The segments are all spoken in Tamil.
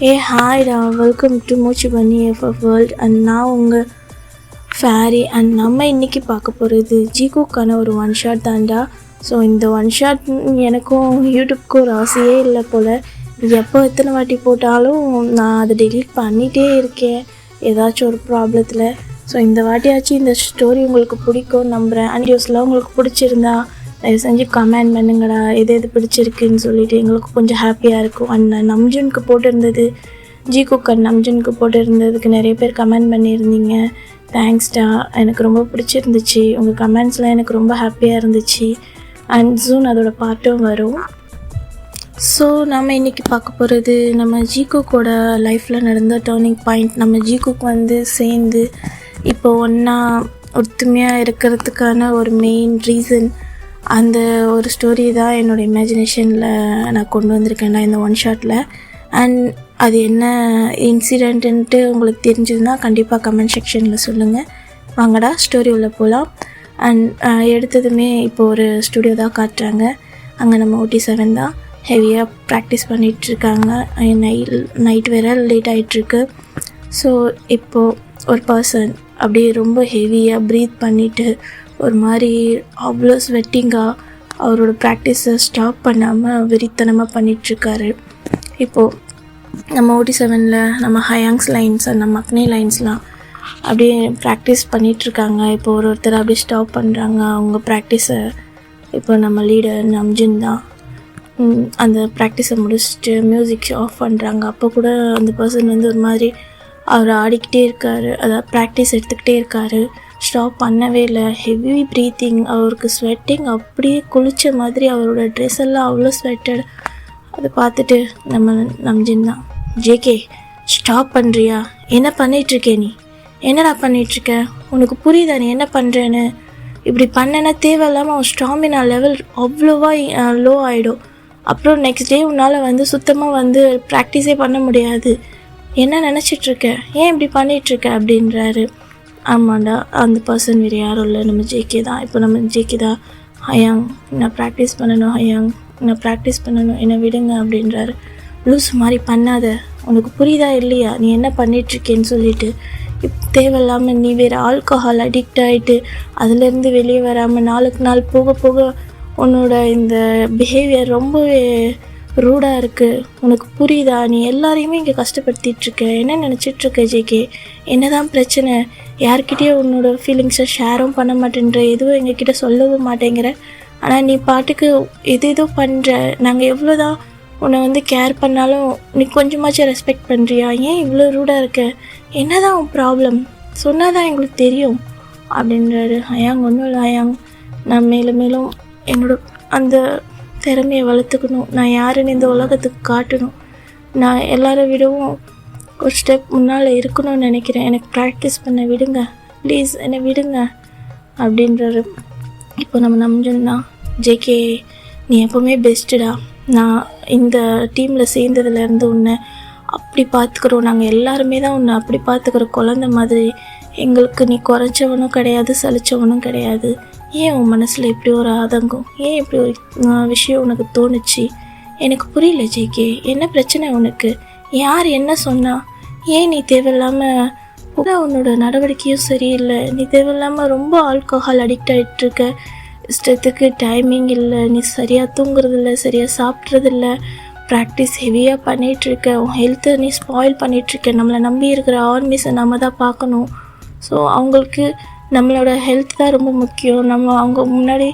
ஹாய்டா, வெல்கம் டு மூச்சு பண்ணி எஃப்எஃப் வேர்ல்ட். அண்ட் நான் உங்கள் ஃபேரி. அண்ட் நம்ம இன்றைக்கி பார்க்க போகிறது ஜிகோக்கான ஒரு ஒன் ஷாட் தான்டா. ஸோ இந்த ஒன் ஷாட் எனக்கும் யூடியூப்க்கு ஒரு ஆசையே இல்லை போல். எப்போ எத்தனை வாட்டி போட்டாலும் நான் அதை டெலீட் பண்ணிகிட்டே இருக்கேன் ஏதாச்சும் ஒரு ப்ராப்ளத்தில். ஸோ இந்த வாட்டியாச்சும் இந்த ஸ்டோரி உங்களுக்கு பிடிக்கும்னு நம்புகிறேன். அண்ட் வீடியோஸ்லாம் உங்களுக்கு பிடிச்சிருந்தா தயவு செஞ்சு கமெண்ட் பண்ணுங்கடா, எது பிடிச்சிருக்குன்னு சொல்லிவிட்டு எங்களுக்கு கொஞ்சம் ஹாப்பியாக இருக்கும். அண்ட் நம்ஜுனுக்கு போட்டிருந்தது ஜிகோக்கு நம்ஜுனுக்கு போட்டிருந்ததுக்கு நிறைய பேர் கமெண்ட் பண்ணியிருந்தீங்க. தேங்க்ஸ்டா, எனக்கு ரொம்ப பிடிச்சிருந்துச்சு. உங்கள் கமெண்ட்ஸ்லாம் எனக்கு ரொம்ப ஹாப்பியாக இருந்துச்சு. அண்ட் ஜூன் அதோட பாட்டும் வரும். ஸோ நம்ம இன்றைக்கி பார்க்க போகிறது நம்ம ஜிகோக்கோட லைஃப்பில் நடந்த டேர்னிங் பாயிண்ட். நம்ம ஜிகோக்கு சேர்ந்து இப்போ ஒன்றா ஒத்துமையாக இருக்கிறதுக்கான ஒரு மெயின் ரீசன், அந்த ஒரு ஸ்டோரி தான் என்னோடய இமேஜினேஷனில் நான் கொண்டு வந்திருக்கேன்டா இந்த ஒன் ஷாட்டில். அண்ட் அது என்ன இன்சிடெண்ட்டுன்ட்டு உங்களுக்கு தெரிஞ்சதுன்னா கண்டிப்பாக கமெண்ட் செக்ஷனில் சொல்லுங்கள். வாங்கடா ஸ்டோரி உள்ள போகலாம். அண்ட் எடுத்ததுமே இப்போ ஒரு ஸ்டுடியோ தான் காட்டுறாங்க. அங்கே நம்ம OT7 தான் ஹெவியாக ப்ராக்டிஸ் பண்ணிகிட்ருக்காங்க. நைட் வேறு லேட் ஆகிட்டுருக்கு. ஸோ இப்போது ஒரு பர்சன் அப்படியே ரொம்ப ஹெவியாக ப்ரீத் பண்ணிவிட்டு ஒரு மாதிரி அவ்வளோ ஸ்வெட்டிங்காக அவரோட ப்ராக்டிஸை ஸ்டாப் பண்ணாமல் வெறித்தனமாக பண்ணிகிட்ருக்காரு. இப்போது நம்ம OT7ல் நம்ம ஹயாங்ஸ் லைன்ஸ் அண்ட் நம்ம அக்னே லைன்ஸ்லாம் அப்படியே ப்ராக்டிஸ் பண்ணிகிட்ருக்காங்க. இப்போ ஒருத்தர் அப்படியே ஸ்டாப் பண்ணுறாங்க அவங்க ப்ராக்டிஸை. இப்போ நம்ம லீடர் நம்ஜுன் தான் அந்த ப்ராக்டிஸை முடிச்சுட்டு மியூசிக் ஆஃப் பண்ணுறாங்க. அப்போ கூட அந்த பர்சன் ஒரு மாதிரி அவர் ஆடிக்கிட்டே இருக்கார், அதாவது ப்ராக்டிஸ் எடுத்துக்கிட்டே இருக்கார், ஸ்டாப் பண்ணவே இல்லை. ஹெவி ப்ரீத்திங், அவருக்கு ஸ்வெட்டிங் அப்படியே குளித்த மாதிரி, அவரோட ட்ரெஸ் எல்லாம் அவ்வளோ ஸ்வெட்டட். அதை பார்த்துட்டு நம்ம நம்ஜின் தான், ஜேகே ஸ்டாப் பண்ணுறியா? என்ன பண்ணிகிட்ருக்கே நீ? என்னடா பண்ணிகிட்ருக்க? உனக்கு புரியுதா நீ என்ன பண்ணுறேன்னு? இப்படி பண்ணனா தேவையில்லாமல் அவன் ஸ்டாமினா லெவல் அவ்வளோவா லோ ஆகிடும். அப்புறம் நெக்ஸ்ட் டே உன்னால் சுத்தமாக ப்ராக்டிஸே பண்ண முடியாது. என்ன நினச்சிட்ருக்க? ஏன் இப்படி பண்ணிகிட்ருக்க அப்படின்றாரு. ஆமாண்டா, அந்த பர்சன் வேறு யாரும் இல்லை, நம்ம ஜேகே தான். இப்போ நம்ம ஜேகே தான், ஹயாங் நான் ப்ராக்டிஸ் பண்ணணும், ஹயாங் நான் ப்ராக்டிஸ் பண்ணணும், என்னை விடுங்க அப்படின்றாரு. லூஸ் மாதிரி பண்ணாத, உனக்கு புரியுதா இல்லையா நீ என்ன பண்ணிகிட்ருக்கேன்னு சொல்லிட்டு. தேவையில்லாமல் நீ வேறு ஆல்கஹால் அடிக்ட் ஆகிட்டு அதுலேருந்து வெளியே வராமல் நாளுக்கு நாள் போக போக உன்னோட இந்த பிஹேவியர் ரொம்பவே ரூடாக இருக்குது. உனக்கு புரியுதா? நீ எல்லாரையுமே இங்கே கஷ்டப்படுத்திகிட்ருக்க. என்ன நினச்சிட்ருக்க ஜேகே? என்ன தான் பிரச்சனை? யார்கிட்டேயும் உன்னோட ஃபீலிங்ஸை ஷேரும் பண்ண மாட்டேன்ற, எதுவும் எங்ககிட்ட சொல்லவும் மாட்டேங்கிற. ஆனால் நீ பாட்டுக்கு எதேதோ பண்ணுற. நாங்கள் எவ்வளோ தான் உன்னை கேர் பண்ணாலும் நீ கொஞ்சமாச்சும் ரெஸ்பெக்ட் பண்ணுறியா? ஏன் இவ்வளோ ரூடாக இருக்க? என்ன தான் உன் ப்ராப்ளம்? சொன்னால் தான் எங்களுக்கு தெரியும் அப்படின்றாரு. ஹயாங் ஒன்றும் இல்லை ஹயாங், நான் மேலும் மேலும் என்னோட அந்த திறமையை வளர்த்துக்கணும். நான் யாருன்னு இந்த உலகத்துக்கு காட்டணும். நான் எல்லாரை விடவும் ஒரு ஸ்டெப் முன்னால் இருக்கணும்னு நினைக்கிறேன். எனக்கு ப்ராக்டிஸ் பண்ண விடுங்க ப்ளீஸ், என்னை விடுங்க அப்படின்றாரு. இப்போ நம்ம நம்ஜுன்னா, ஜேகே நீ எப்போவுமே பெஸ்ட்டுடா. நான் இந்த டீமில் சேர்ந்ததுலேருந்து உன்னை அப்படி பார்த்துக்குறோம். நாங்கள் எல்லாருமே தான் உன்னை அப்படி பார்த்துக்குற குழந்த மாதிரி. எங்களுக்கு நீ குறைச்சவனும் கிடையாது, சலிச்சவனும் கிடையாது. ஏன் உன் மனசில் இப்படி ஒரு ஆதங்கம்? ஏன் இப்படி ஒரு விஷயம் உனக்கு தோணுச்சு? எனக்கு புரியல ஜேகே, என்ன பிரச்சனை உனக்கு? யார் என்ன சொன்னா? ஏன் நீ தேவையில்லாமல் உன்னோட நடவடிக்கையும் சரியில்லை. நீ தேவையில்லாமல் ரொம்ப ஆல்கஹால் அடிக்ட் ஆகிட்டுருக்க. இஷ்டத்துக்கு டைமிங் இல்லை, நீ சரியாக தூங்குறதில்ல, சரியாக சாப்பிட்றதில்ல, ப்ராக்டிஸ் ஹெவியாக பண்ணிகிட்ருக்க, உன் ஹெல்த்தை நீ ஸ்பாயில் பண்ணிகிட்ருக்க. நம்மளை நம்பி இருக்கிற ஆர்மிஸை நம்ம தான் பார்க்கணும். ஸோ அவங்களுக்கு நம்மளோட ஹெல்த் தான் ரொம்ப முக்கியம். நம்ம அவங்க முன்னாடி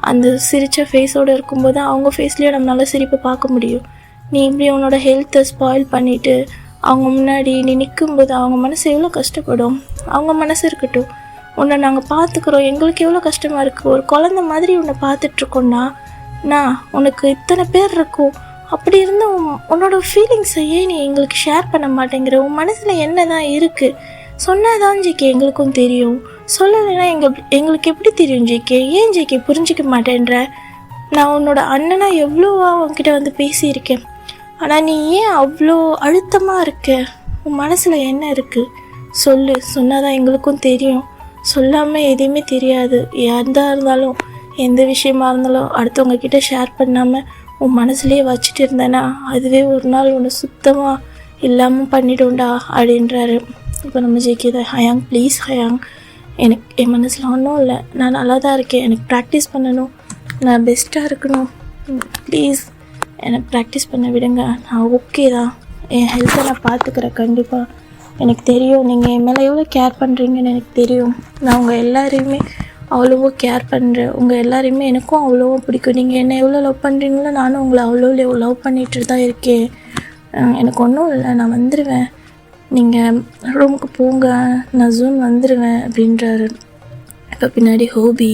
அந்த சிரித்த ஃபேஸோடு இருக்கும்போது அவங்க ஃபேஸ்லேயே நம்மளால் சிரிப்பை பார்க்க முடியும். நீ இப்படி உன்னோட ஹெல்த்தை ஸ்பாயில் பண்ணிவிட்டு அவங்க முன்னாடி நீ நிற்கும்போது அவங்க மனசு எவ்வளோ கஷ்டப்படும். அவங்க மனசு இருக்கட்டும், உன்னை நாங்கள் பார்த்துக்குறோம், எங்களுக்கு எவ்வளோ கஷ்டமாக இருக்குது. ஒரு குழந்த மாதிரி உன்னை பார்த்துட்ருக்கோன்னா நான் உனக்கு இத்தனை பேர் இருக்கும். அப்படி இருந்து உன்னோட ஃபீலிங்ஸை ஏன் நீ எங்களுக்கு ஷேர் பண்ண மாட்டேங்கிற? உன் மனசில் என்ன தான் இருக்குது? சொன்னால் தான் ஜேகே எங்களுக்கும் தெரியும். சொல்லலைன்னா எங்களுக்கு எப்படி தெரியும் ஜேகே? ஏன் ஜேகே புரிஞ்சிக்க மாட்டேன்ற? நான் உன்னோட அண்ணனா எவ்வளோவா உன்கிட்ட பேசியிருக்கேன். ஆனால் நீ ஏன் அவ்வளோ அழுத்தமாக இருக்க? உன் மனசில் என்ன இருக்குது? சொல்லு, சொன்னால் தான் எங்களுக்கும் தெரியும். சொல்லாமல் எதையுமே தெரியாது. யாராக இருந்தாலும் எந்த விஷயமா இருந்தாலும் அடுத்தவங்க கிட்ட ஷேர் பண்ணாமல் உன் மனசுலேயே வச்சுட்டு இருந்தேன்னா அதுவே ஒரு நாள் உன்னை சுத்தமாக இல்லாமல் பண்ணிட்டோண்டா அப்படின்றாரு. இப்போ நம்ம ஜேகே தான், ஹயாங் ப்ளீஸ் ஹயாங், எனக்கு என் மனசில் ஒன்றும் இல்லை, நான் நல்லா தான் இருக்கேன், எனக்கு ப்ராக்டிஸ் பண்ணணும், நான் பெஸ்ட்டாக இருக்கணும், ப்ளீஸ் என்னை ப்ராக்டிஸ் பண்ண விடுங்க, நான் ஓகே தான், என் ஹெல்த்தை நான் பார்த்துக்கிறேன் கண்டிப்பாக, எனக்கு தெரியும் நீங்கள் என் மேலே எவ்வளோ கேர் பண்ணுறீங்கன்னு எனக்கு தெரியும், நான் உங்கள் எல்லாரையுமே அவ்வளோவோ கேர் பண்ணுறேன், உங்கள் எல்லாரையுமே எனக்கும் அவ்வளோவோ பிடிக்கும், நீங்கள் என்னை எவ்வளோ லவ் பண்ணுறீங்களோ நானும் உங்களை அவ்வளோ லவ் பண்ணிகிட்டு தான் இருக்கேன், எனக்கு ஒன்றும் இல்லை, நான் வந்துடுவேன், நீங்கள் ரூமுக்கு போங்க, நான் ஜூன் வந்துடுவேன் அப்படின்றாரு. இப்போ பின்னாடி ஹோபி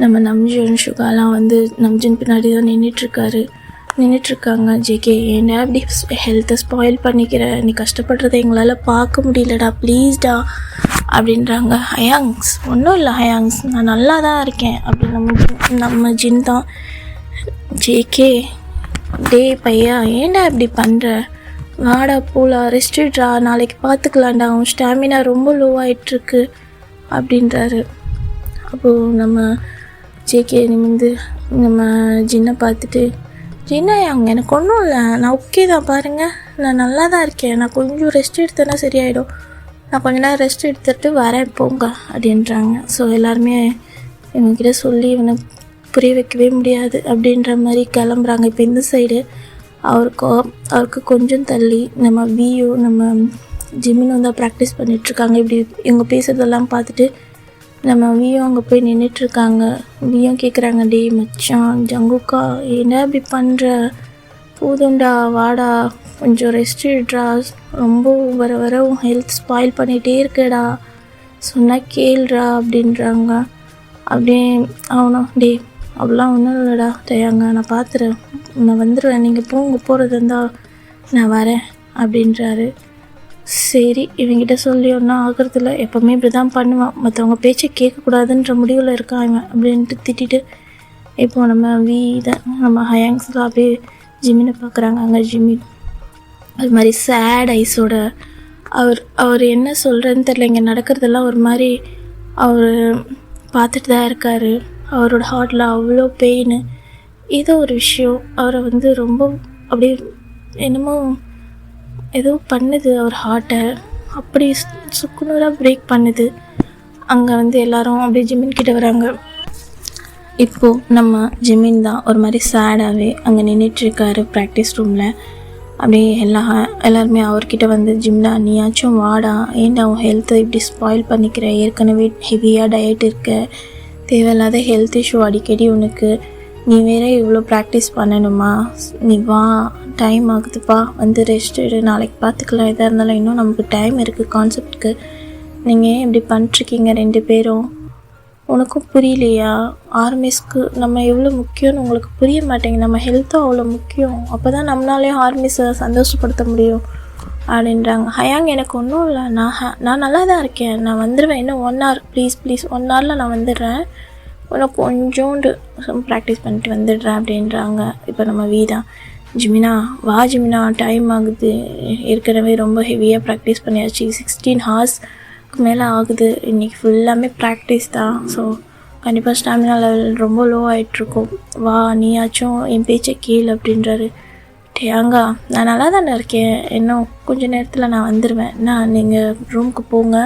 நம்ம நம்ஜூன் சுகாலாம் வந்து நம்ஜூன் பின்னாடி தான் நின்றுட்டுருக்காங்க. ஜேகே ஏன்னா அப்படி ஹெல்த்தை ஸ்பாயில் பண்ணிக்கிற, நீ கஷ்டப்படுறதை எங்களால் பார்க்க முடியலடா ப்ளீஸ்டா அப்படின்றாங்க. ஹயாங்ஸ் ஒன்றும் இல்லை ஹயாங்ஸ், நான் நல்லா தான் இருக்கேன் அப்படி நம்ம ஜின் தான். ஜேகே டே பையா ஏன்டா இப்படி பண்ணுற, வாடா போலாம், ரெஸ்ட்டுட்ரா, நாளைக்கு பார்த்துக்கலாண்டா, அவன் ஸ்டாமினா ரொம்ப லோ ஆகிட்டுருக்கு அப்படின்றாரு. அப்போது நம்ம ஜேகே நிமிந்து நம்ம ஜின்னை பார்த்துட்டு, ஜின்னா அங்கே எனக்கு ஒன்றும் இல்லை, நான் ஓகே தான் பாருங்கள், நான் நல்லா தான் இருக்கேன், நான் கொஞ்சம் ரெஸ்ட் எடுத்தேன்னா சரியாயிடும், நான் கொஞ்ச நேரம் ரெஸ்ட் எடுத்துகிட்டு வரேன் போங்க அப்படின்றாங்க. ஸோ எல்லாருமே இவங்ககிட்ட சொல்லி இவனை புரிய வைக்கவே முடியாது அப்படின்ற மாதிரி கிளம்புறாங்க. இப்போ இந்த சைடு அவருக்கு கொஞ்சம் தள்ளி நம்ம வியோ நம்ம ஜிமினும் தான் ப்ராக்டிஸ் பண்ணிகிட்ருக்காங்க. இப்படி இவங்க பேசுகிறதெல்லாம் பார்த்துட்டு நம்ம வியோ அங்கே போய் நின்றுட்டுருக்காங்க. வியோ கேட்குறாங்க, டே மச்சான் ஜங்குக்கா என்ன இப்படி பண்ணுற, போதும்டா வாடா கொஞ்சம் ரெஸ்ட் எடுறா, ரொம்ப வர உன் ஹெல்த் ஸ்பாயில் பண்ணிகிட்டே இருக்கடா, சொன்னால் கேள்றா அப்படின்றாங்க. அப்படியே அவனும் டே அப்படிலாம் ஒன்றும் இல்லைடா தயாங்க, நான் பார்த்துறேன், நான் வந்துடுவேன், நீங்கள் போகிறது இருந்தால் நான் வரேன் அப்படின்றாரு. சரி இவங்கிட்ட சொல்லி ஒன்றும் ஆகிறதில்ல, எப்போவுமே இப்படி தான் பண்ணுவான், மற்றவங்க பேச்சை கேட்கக்கூடாதுன்ற முடிவில் இருக்கான் இவன் அப்படின்ட்டு திட்டிட்டு இப்போது நம்ம ஹயாங்ஸில் அப்படியே ஜிமினை பார்க்குறாங்க. அங்கே ஜிமின் அது மாதிரி சேட் ஐஸோட அவர் என்ன சொல்கிறதுன்னு தெரில, இங்கே நடக்கிறதெல்லாம் ஒரு மாதிரி அவர் பார்த்துட்டு தான் இருக்கார். அவரோட ஹார்ட்டில் அவ்வளோ பெயின், ஏதோ ஒரு விஷயம் அவரை வந்து ரொம்ப அப்படியே என்னமோ ஏதோ பண்ணுது, அவர் ஹார்ட்டை அப்படி சுக்குநூறாக பிரேக் பண்ணுது. அங்கே வந்து எல்லாரும் அப்படியே ஜிமின் கிட்ட வராங்க. இப்போது நம்ம ஜிமின் தான் ஒரு மாதிரி சேடாகவே அங்கே நின்றுட்டுருக்காரு ப்ராக்டிஸ் ரூமில். அப்படியே எல்லாருமே அவர்கிட்ட வந்து, ஜிம்னா நீயாச்சும் வாடா, ஏன்டா அவன் ஹெல்த்தை இப்படி ஸ்பாயில் பண்ணிக்கிற, ஏற்கனவே ஹெவியாக டயட் இருக்க, தேவையில்லாத ஹெல்த் இஷ்யூ அடிக்கடி உனக்கு, நீ வேறு இவ்வளோ ப்ராக்டிஸ் பண்ணணுமா, நீ வா டைம் ஆகுதுப்பா, வந்து ரெஸ்ட் எடு, நாளைக்கு பார்த்துக்கலாம், எதாக இருந்தாலும் இன்னும் நமக்கு டைம் இருக்குது கான்செப்டுக்கு, நீங்கள் ஏன் இப்படி பண்ணிட்டுருக்கீங்க 2 பேரும், உனக்கும் புரியலையா, ஆர்மிஸ்க்கு நம்ம எவ்வளோ முக்கியம்னு உங்களுக்கு புரிய மாட்டேங்க, நம்ம ஹெல்த்தும் அவ்வளோ முக்கியம், அப்போ தான் நம்மளாலேயும் ஆர்மிஸை சந்தோஷப்படுத்த முடியும் அப்படின்றாங்க. ஹயாங் எனக்கு ஒன்றும் இல்லை, நான் நல்லா தான் இருக்கேன், நான் வந்துடுவேன், இன்னும் 1 hour ப்ளீஸ் 1 hourல நான் வந்துடுறேன், உனக்கு கொஞ்சோண்டு ப்ராக்டிஸ் பண்ணிட்டு வந்துடுறேன் அப்படின்றாங்க. இப்போ நம்ம வீடா, ஜிமினா வா ஜிமினா டைம் ஆகுது, ஏற்கனவே ரொம்ப ஹெவியாக ப்ராக்டிஸ் பண்ணியாச்சு, 16 hours மேலே ஆகுது, இன்றைக்கி ஃபுல்லாமே ப்ராக்டிஸ் தான், ஸோ கண்டிப்பாக ஸ்டாமினா லெவல் ரொம்ப லோ ஆகிட்ருக்கோம், வா நீயாச்சும் என் பேச்சை கேளு அப்படின்றாரு. டேங்கா நான் நல்லா தானே இருக்கேன், இன்னும் கொஞ்சம் நேரத்தில் நான் வந்துடுவேன், நீங்கள் ரூமுக்கு போங்க,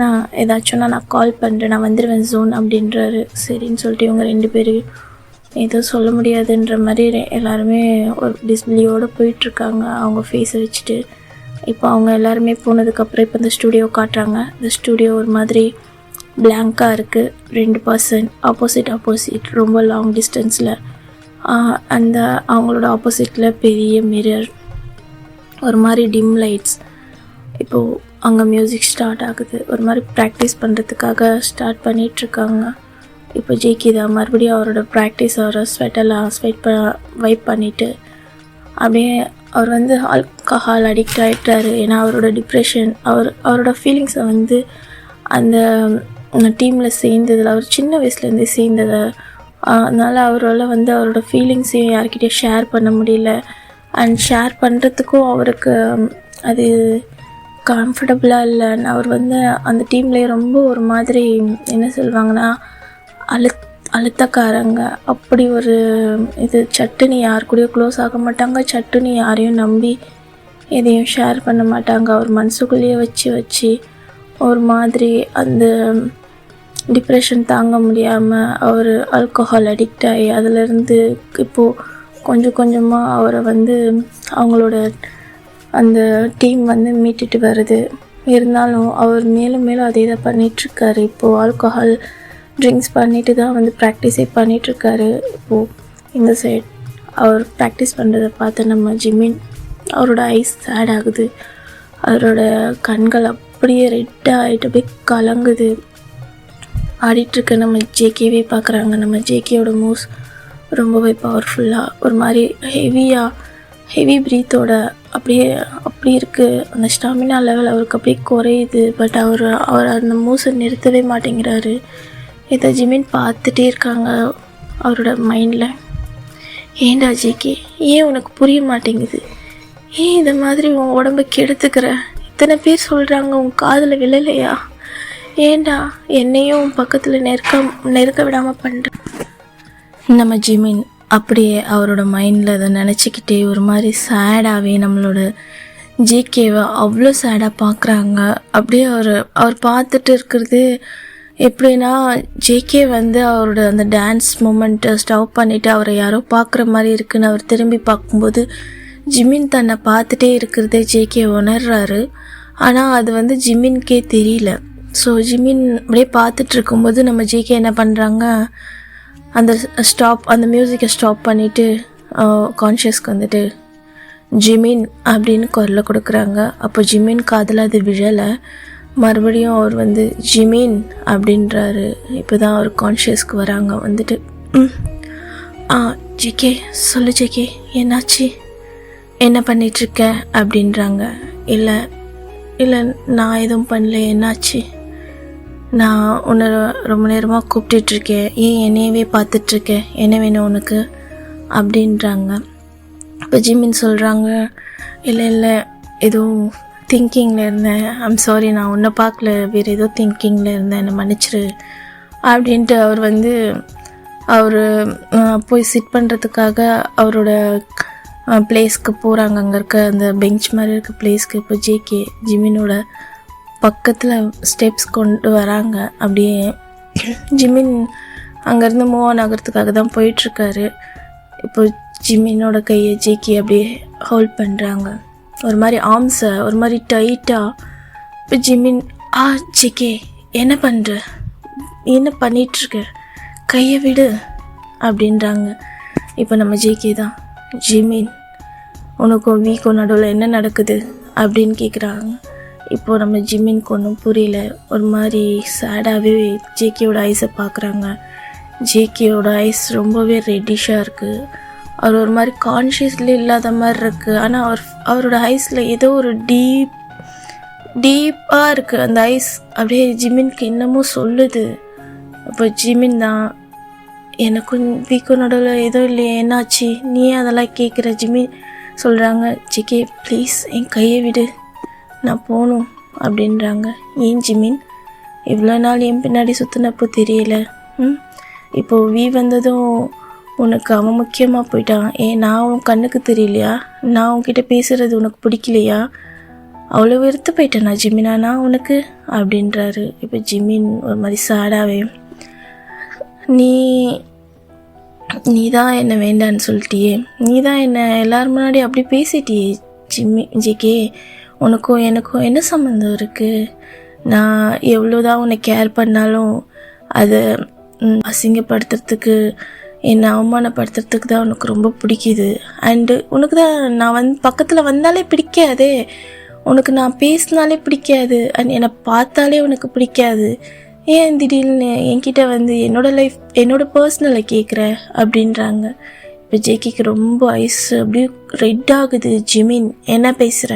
நான் ஏதாச்சும்னா நான் கால் பண்ணுறேன், நான் வந்துடுவேன் ஜோன் அப்படின்றாரு. சரின்னு சொல்லிட்டு இவங்க 2 பேரும் எதுவும் சொல்ல முடியாதுன்ற மாதிரி எல்லாருமே ஒரு டிஸ்பிளியோடு போயிட்டுருக்காங்க அவங்க ஃபேஸை வச்சுட்டு. இப்போ அவங்க எல்லாருமே போனதுக்கப்புறம் இப்போ இந்த ஸ்டூடியோ காட்டுறாங்க. இந்த ஸ்டூடியோ ஒரு மாதிரி பிளாங்காக இருக்குது, 2 பர்சன் ஆப்போசிட் ரொம்ப லாங் டிஸ்டன்ஸில், அந்த அவங்களோட ஆப்போசிட்டில் பெரிய மிரர், ஒரு மாதிரி டிம் லைட்ஸ். இப்போது அங்கே மியூசிக் ஸ்டார்ட் ஆகுது, ஒரு மாதிரி ப்ராக்டிஸ் பண்ணுறதுக்காக ஸ்டார்ட் பண்ணிகிட்ருக்காங்க. இப்போ ஜேகே மறுபடியும் அவரோட ப்ராக்டிஸ் அவரை ஸ்வெட் வைப் பண்ணிவிட்டு அப்படியே அவர் வந்து ஆல்கஹால் அடிக்ட் ஆகிட்டாரு. ஏன்னா அவரோட டிப்ரெஷன், அவரோட ஃபீலிங்ஸை வந்து அந்த டீமில் சேர்ந்ததில், அவர் சின்ன வயசுலேருந்தே சேர்ந்ததை, அதனால் அவரால் வந்து அவரோட ஃபீலிங்ஸையும் யார்கிட்டையும் ஷேர் பண்ண முடியல. அண்ட் ஷேர் பண்ணுறதுக்கும் அவருக்கு அது கம்ஃபர்டபுளாக இல்லை. அவர் வந்து அந்த டீம்லேயே ரொம்ப ஒரு மாதிரி என்ன சொல்லுவாங்கன்னா அழுத்தக்காரங்க, அப்படி ஒரு இது. சட்டுன்னு யார் கூடயும் க்ளோஸ் ஆக மாட்டாங்க, சட்டுன்னு யாரையும் நம்பி எதையும் ஷேர் பண்ண மாட்டாங்க. அவர் மனசுக்குள்ளேயே வச்சு ஒரு மாதிரி அந்த டிப்ரெஷன் தாங்க முடியாமல் அவர் ஆல்கஹால் அடிக்ட் ஆகி அதிலேருந்து இப்போது கொஞ்சம் கொஞ்சமாக அவரை அவங்களோட அந்த டீம் மீட்டுட்டு வருது. இருந்தாலும் அவர் மேலும் மேலும் அதே தான் பண்ணிகிட்ருக்காரு. இப்போது ஆல்கஹால் ட்ரிங்க்ஸ் பண்ணிட்டு தான் ப்ராக்டிஸே பண்ணிகிட்ருக்காரு. இப்போது இந்த சைட் அவர் ப்ராக்டிஸ் பண்ணுறதை பார்த்து நம்ம ஜிமின் அவரோட ஐஸ் சேட் ஆகுது. அவரோட கண்கள் அப்படியே ரெட்டாக ஆகிட்டு அப்படியே கலங்குது. ஆடிட்டுருக்க நம்ம ஜேகேவே பார்க்குறாங்க. நம்ம ஜேகேயோட மூவ்ஸ் ரொம்பவே பவர்ஃபுல்லாக ஒரு மாதிரி ஹெவி ப்ரீத்தோட அப்படி இருக்குது. அந்த ஸ்டாமினா லெவல் அவருக்கு அப்படியே குறையுது. பட் அவர் அந்த மூவ்ஸை நிறுத்தவே மாட்டேங்கிறாரு. இதை ஜிமின் பார்த்துட்டே இருக்காங்க அவரோட மைண்டில். ஏண்டா ஜேகே, ஏன் உனக்கு புரிய மாட்டேங்குது? ஏன் இந்த மாதிரி உன் உடம்பை கெடுத்துக்கிற? இத்தனை பேர் சொல்கிறாங்க, உன் காதில் விழலையா? ஏண்டா என்னையும் உன் பக்கத்தில் நெருக்க விடாமல் பண்ணுற? நம்ம ஜிமின் அப்படியே அவரோட மைண்டில் அதை நினச்சிக்கிட்டே ஒரு மாதிரி சேடாகவே நம்மளோட ஜேகேவை அவ்வளோ சேடாக பார்க்குறாங்க. அப்படியே அவர் பார்த்துட்டு இருக்கிறது எப்படின்னா, ஜேகே அவரோட அந்த டான்ஸ் மூமெண்ட்டை ஸ்டாப் பண்ணிவிட்டு அவரை யாரோ பார்க்குற மாதிரி இருக்குன்னு அவர் திரும்பி பார்க்கும்போது ஜிமின் தன்னை பார்த்துட்டே இருக்கிறதே ஜேகே உணர்றாரு. ஆனால் அது ஜிமின்கே தெரியல. ஸோ ஜிமின் அப்படியே பார்த்துட்டு இருக்கும்போது நம்ம ஜேகே என்ன பண்ணுறாங்க, அந்த மியூசிக்கை ஸ்டாப் பண்ணிவிட்டு கான்ஷியஸ்க்கு ஜிமின் அப்படின்னு குரலை கொடுக்குறாங்க. அப்போ ஜிமின் காதில் அது விழலை. மறுபடியும் அவர் ஜிமின் அப்படின்றாரு. இப்போ தான் அவர் கான்ஷியஸ்க்கு வராங்க. ஜேகே சொல்லு ஜேகே, என்னாச்சு, என்ன பண்ணிகிட்ருக்க அப்படின்றாங்க. இல்லை நான் எதுவும் பண்ணல, என்னாச்சு? நான் உன்னை ரொம்ப நேரமாக கூப்பிட்டுட்ருக்கேன், ஏன் என்னையவே பார்த்துட்ருக்கேன், என்ன வேணும் உனக்கு அப்படின்றாங்க. இப்போ ஜிமின் சொல்கிறாங்க, இல்லை ஏதோ திங்கிங்கில் இருந்தேன், ஐம் சாரி, நான் உன்னை பார்க்கல, வேறு ஏதோ திங்கிங்கில் இருந்தேன், என்னை மன்னிச்சிரு அப்படின்ட்டு அவர் போய் சிட் பண்ணுறதுக்காக அவரோட பிளேஸ்க்கு போகிறாங்க. அங்கே இருக்க அந்த பெஞ்ச் மாதிரி இருக்க பிளேஸ்க்கு இப்போ ஜேகே ஜிமினோட பக்கத்தில் ஸ்டெப்ஸ் கொண்டு வராங்க. அப்படியே ஜிமின் அங்கேருந்து மூவ் ஆன் ஆகிறதுக்காக தான் போயிட்டுருக்காரு. இப்போ ஜிமினோட கையை ஜேகே அப்படியே ஹோல்ட் பண்ணுறாங்க, ஒரு மாதிரி ஆர்ம்ஸை ஒரு மாதிரி டைட்டாக. இப்போ ஜிமின், ஜேகே என்ன பண்ணுற, என்ன பண்ணிகிட்ருக்க, கையை விடு அப்படின்றாங்க. இப்போ நம்ம ஜேகே தான், ஜிமின் உனக்கும் வீக்கும் நடுவில் என்ன நடக்குது அப்படின்னு கேட்குறாங்க. இப்போது நம்ம ஜிமின்க்கு ஒன்றும் புரியல. ஒரு மாதிரி சேடாகவே ஜேகேயோட ஐஸை பார்க்குறாங்க. ஜேகேயோட ஐஸ் ரொம்பவே ரெட்டிஷாக இருக்குது. அவர் ஒரு மாதிரி கான்ஷியஸ்லேயே இல்லாத மாதிரி இருக்குது. ஆனால் அவரோட ஐஸில் ஏதோ ஒரு டீப்பாக இருக்குது அந்த ஐஸ். அப்படியே ஜிமின்க்கு இன்னமும் சொல்லுது. இப்போ ஜிமின் தான், எனக்கும் வீக்கும் நடுவில் ஏதோ இல்லையே, என்னாச்சு, நீ அதெல்லாம் கேட்குற? ஜிமின் சொல்கிறாங்க, ஜேகே ப்ளீஸ் என் கையை விடு, நான் போகணும் அப்படின்றாங்க. ஏன் ஜிமின், இவ்வளோ நாள் என் பின்னாடி சுற்றினப்போ தெரியல, இப்போது வந்ததும் உனக்கு அவன் முக்கியமாக போயிட்டான், ஏன் நான் உன் கண்ணுக்கு தெரியலையா, நான் உன்கிட்ட பேசுகிறது உனக்கு பிடிக்கலையா, அவ்வளோ வெறுத்து போயிட்டேனா ஜிமினா நான் உனக்கு அப்படின்றாரு. இப்போ ஜிமின் ஒரு மாதிரி சேடாகவே, நீ தான் என்னை வேண்டான்னு சொல்லிட்டியே, நீ தான் என்னை எல்லோரும் முன்னாடி அப்படி பேசிட்டியே ஜேகே, உனக்கும் எனக்கும் என்ன சம்மந்தம் இருக்குது? நான் எவ்வளோதான் உன்னை கேர் பண்ணாலும் அதை அசிங்கப்படுத்துறதுக்கு, என்னை அவமானப்படுத்துறதுக்கு தான் உனக்கு ரொம்ப பிடிக்குது. அண்டு உனக்கு தான் நான் பக்கத்தில் வந்தாலே பிடிக்காதே, உனக்கு நான் பேசினாலே பிடிக்காது, அண்ட் என்னை பார்த்தாலே உனக்கு பிடிக்காது. ஏன் திடீர்னு என்கிட்ட என்னோடய லைஃப் என்னோடய பர்சனலை கேட்குற அப்படின்றாங்க. இப்போ ஜேகேக்கு ரொம்ப ஐஸ் அப்படியே ரெட் ஆகுது. ஜிமின் என்ன பேசுகிற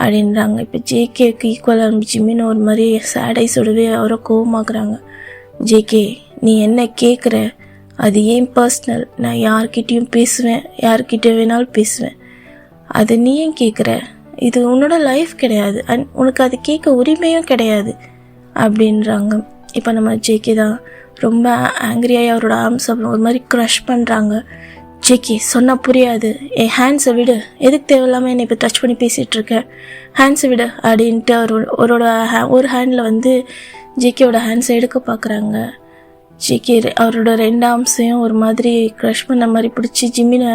அப்படின்றாங்க. இப்போ ஜேகேக்கு ஈக்குவலாக ஜிமின் ஒரு மாதிரி சேட் ஐஸோடவே அவரை கோவமாக்குறாங்க. ஜேகே நீ என்ன கேட்குற, அது ஏன் பர்சனல், நான் யார்கிட்டையும் பேசுவேன், யார்கிட்ட வேணாலும் பேசுவேன், அது நீ ஏன் கேட்குற, இது உன்னோட லைஃப் கிடையாது, அண்ட் உனக்கு அது கேட்க உரிமையும் கிடையாது அப்படின்றாங்க. இப்போ நம்ம ஜேகே தான் ரொம்ப ஆங்க்ரியாகி அவரோட ஆர்ம்ஸ் அப்புறம் ஒரு மாதிரி க்ரஷ் பண்ணுறாங்க. ஜேகே சொன்னால் புரியாது, என் ஹேண்ட்ஸை விடு, எதுக்கு தேவையில்லாமல் என்னை இப்போ டச் பண்ணி பேசிகிட்டு இருக்கேன், ஹேண்ட்ஸை விடு அப்படின்ட்டு ஒரு ஹேண்டில் வந்து ஜேகேவோட ஹேண்ட்ஸை எடுக்க பார்க்குறாங்க. ஜேகே அவரோட 2 ஆர்ம்ஸையும் ஒரு மாதிரி க்ரஷ் பண்ண மாதிரி பிடிச்சி ஜிம்மினை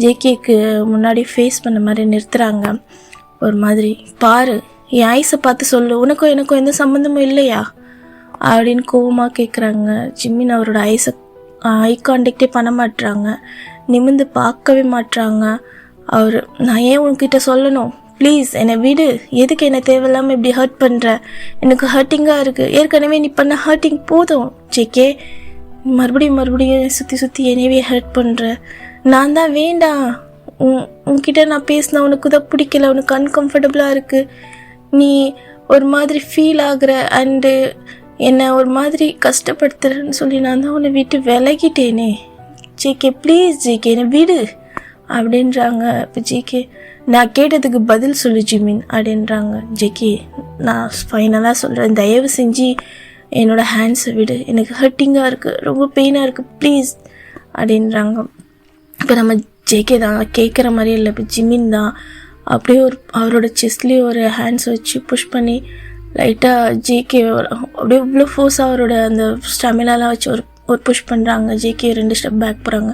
ஜேகேக்கு முன்னாடி ஃபேஸ் பண்ண மாதிரி நிறுத்துகிறாங்க. ஒரு மாதிரி பாரு, என் ஐஸை பார்த்து சொல்லு, உனக்கும் எனக்கும் எந்த சம்மந்தமும் இல்லையா அப்படின்னு கோவமாக கேட்குறாங்க. ஜிம்மின் அவரோட ஐ கான்டாக்டே பண்ண மாட்டுறாங்க, நிமிர்ந்து பார்க்கவே மாட்டுறாங்க. நான் ஏன் உன்கிட்ட சொல்லணும், ப்ளீஸ் என்னை விடு, எதுக்கு என்னை தேவையில்லாமல் இப்படி ஹர்ட் பண்ணுற, எனக்கு ஹர்ட்டிங்காக இருக்குது, ஏற்கனவே நீ பண்ண ஹர்ட்டிங் போதும் ஜேகே, மறுபடியும் சுற்றி என்னையே ஹர்ட் பண்ணுற, நான் தான் வேண்டாம், உன்கிட்ட நான் பேசினா உனக்கு தான் பிடிக்கல, உனக்கு அன்கம்ஃபர்டபுளாக இருக்குது, நீ ஒரு மாதிரி ஃபீல் ஆகுற அண்டு என்னை ஒரு மாதிரி கஷ்டப்படுத்துறேன்னு சொல்லி நான் தான் உன்னை விட்டு விலகிட்டேனே ஜேகே, ப்ளீஸ் ஜேகே என்னை விடு அப்படின்றாங்க. இப்போ ஜேகே நான் கேட்டதுக்கு பதில் சொல்லு ஜிமின் அப்படின்றாங்க. ஜேகே நான் ஃபைனலாக சொல்கிறேன், தயவு செஞ்சு என்னோடய ஹேண்ட்ஸை விடு, எனக்கு ஹர்ட்டிங்காக இருக்குது, ரொம்ப பெயினாக இருக்குது, ப்ளீஸ் அப்படின்றாங்க. இப்போ நம்ம ஜேகே தான் கேட்குற மாதிரி இல்லை, இப்போ ஜிமின் தான் அப்படியே அவரோட செஸ்ட்லேயே ஒரு ஹேண்ட்ஸ் வச்சு புஷ் பண்ணி லைட்டாக ஜேகே அப்படியே இவ்வளோ ஃபோர்ஸாக அவரோட அந்த ஸ்டாமினாலாம் வச்சு ஒரு புஷ் பண்ணுறாங்க. ஜேகே 2 ஸ்டெப் பேக் போகிறாங்க.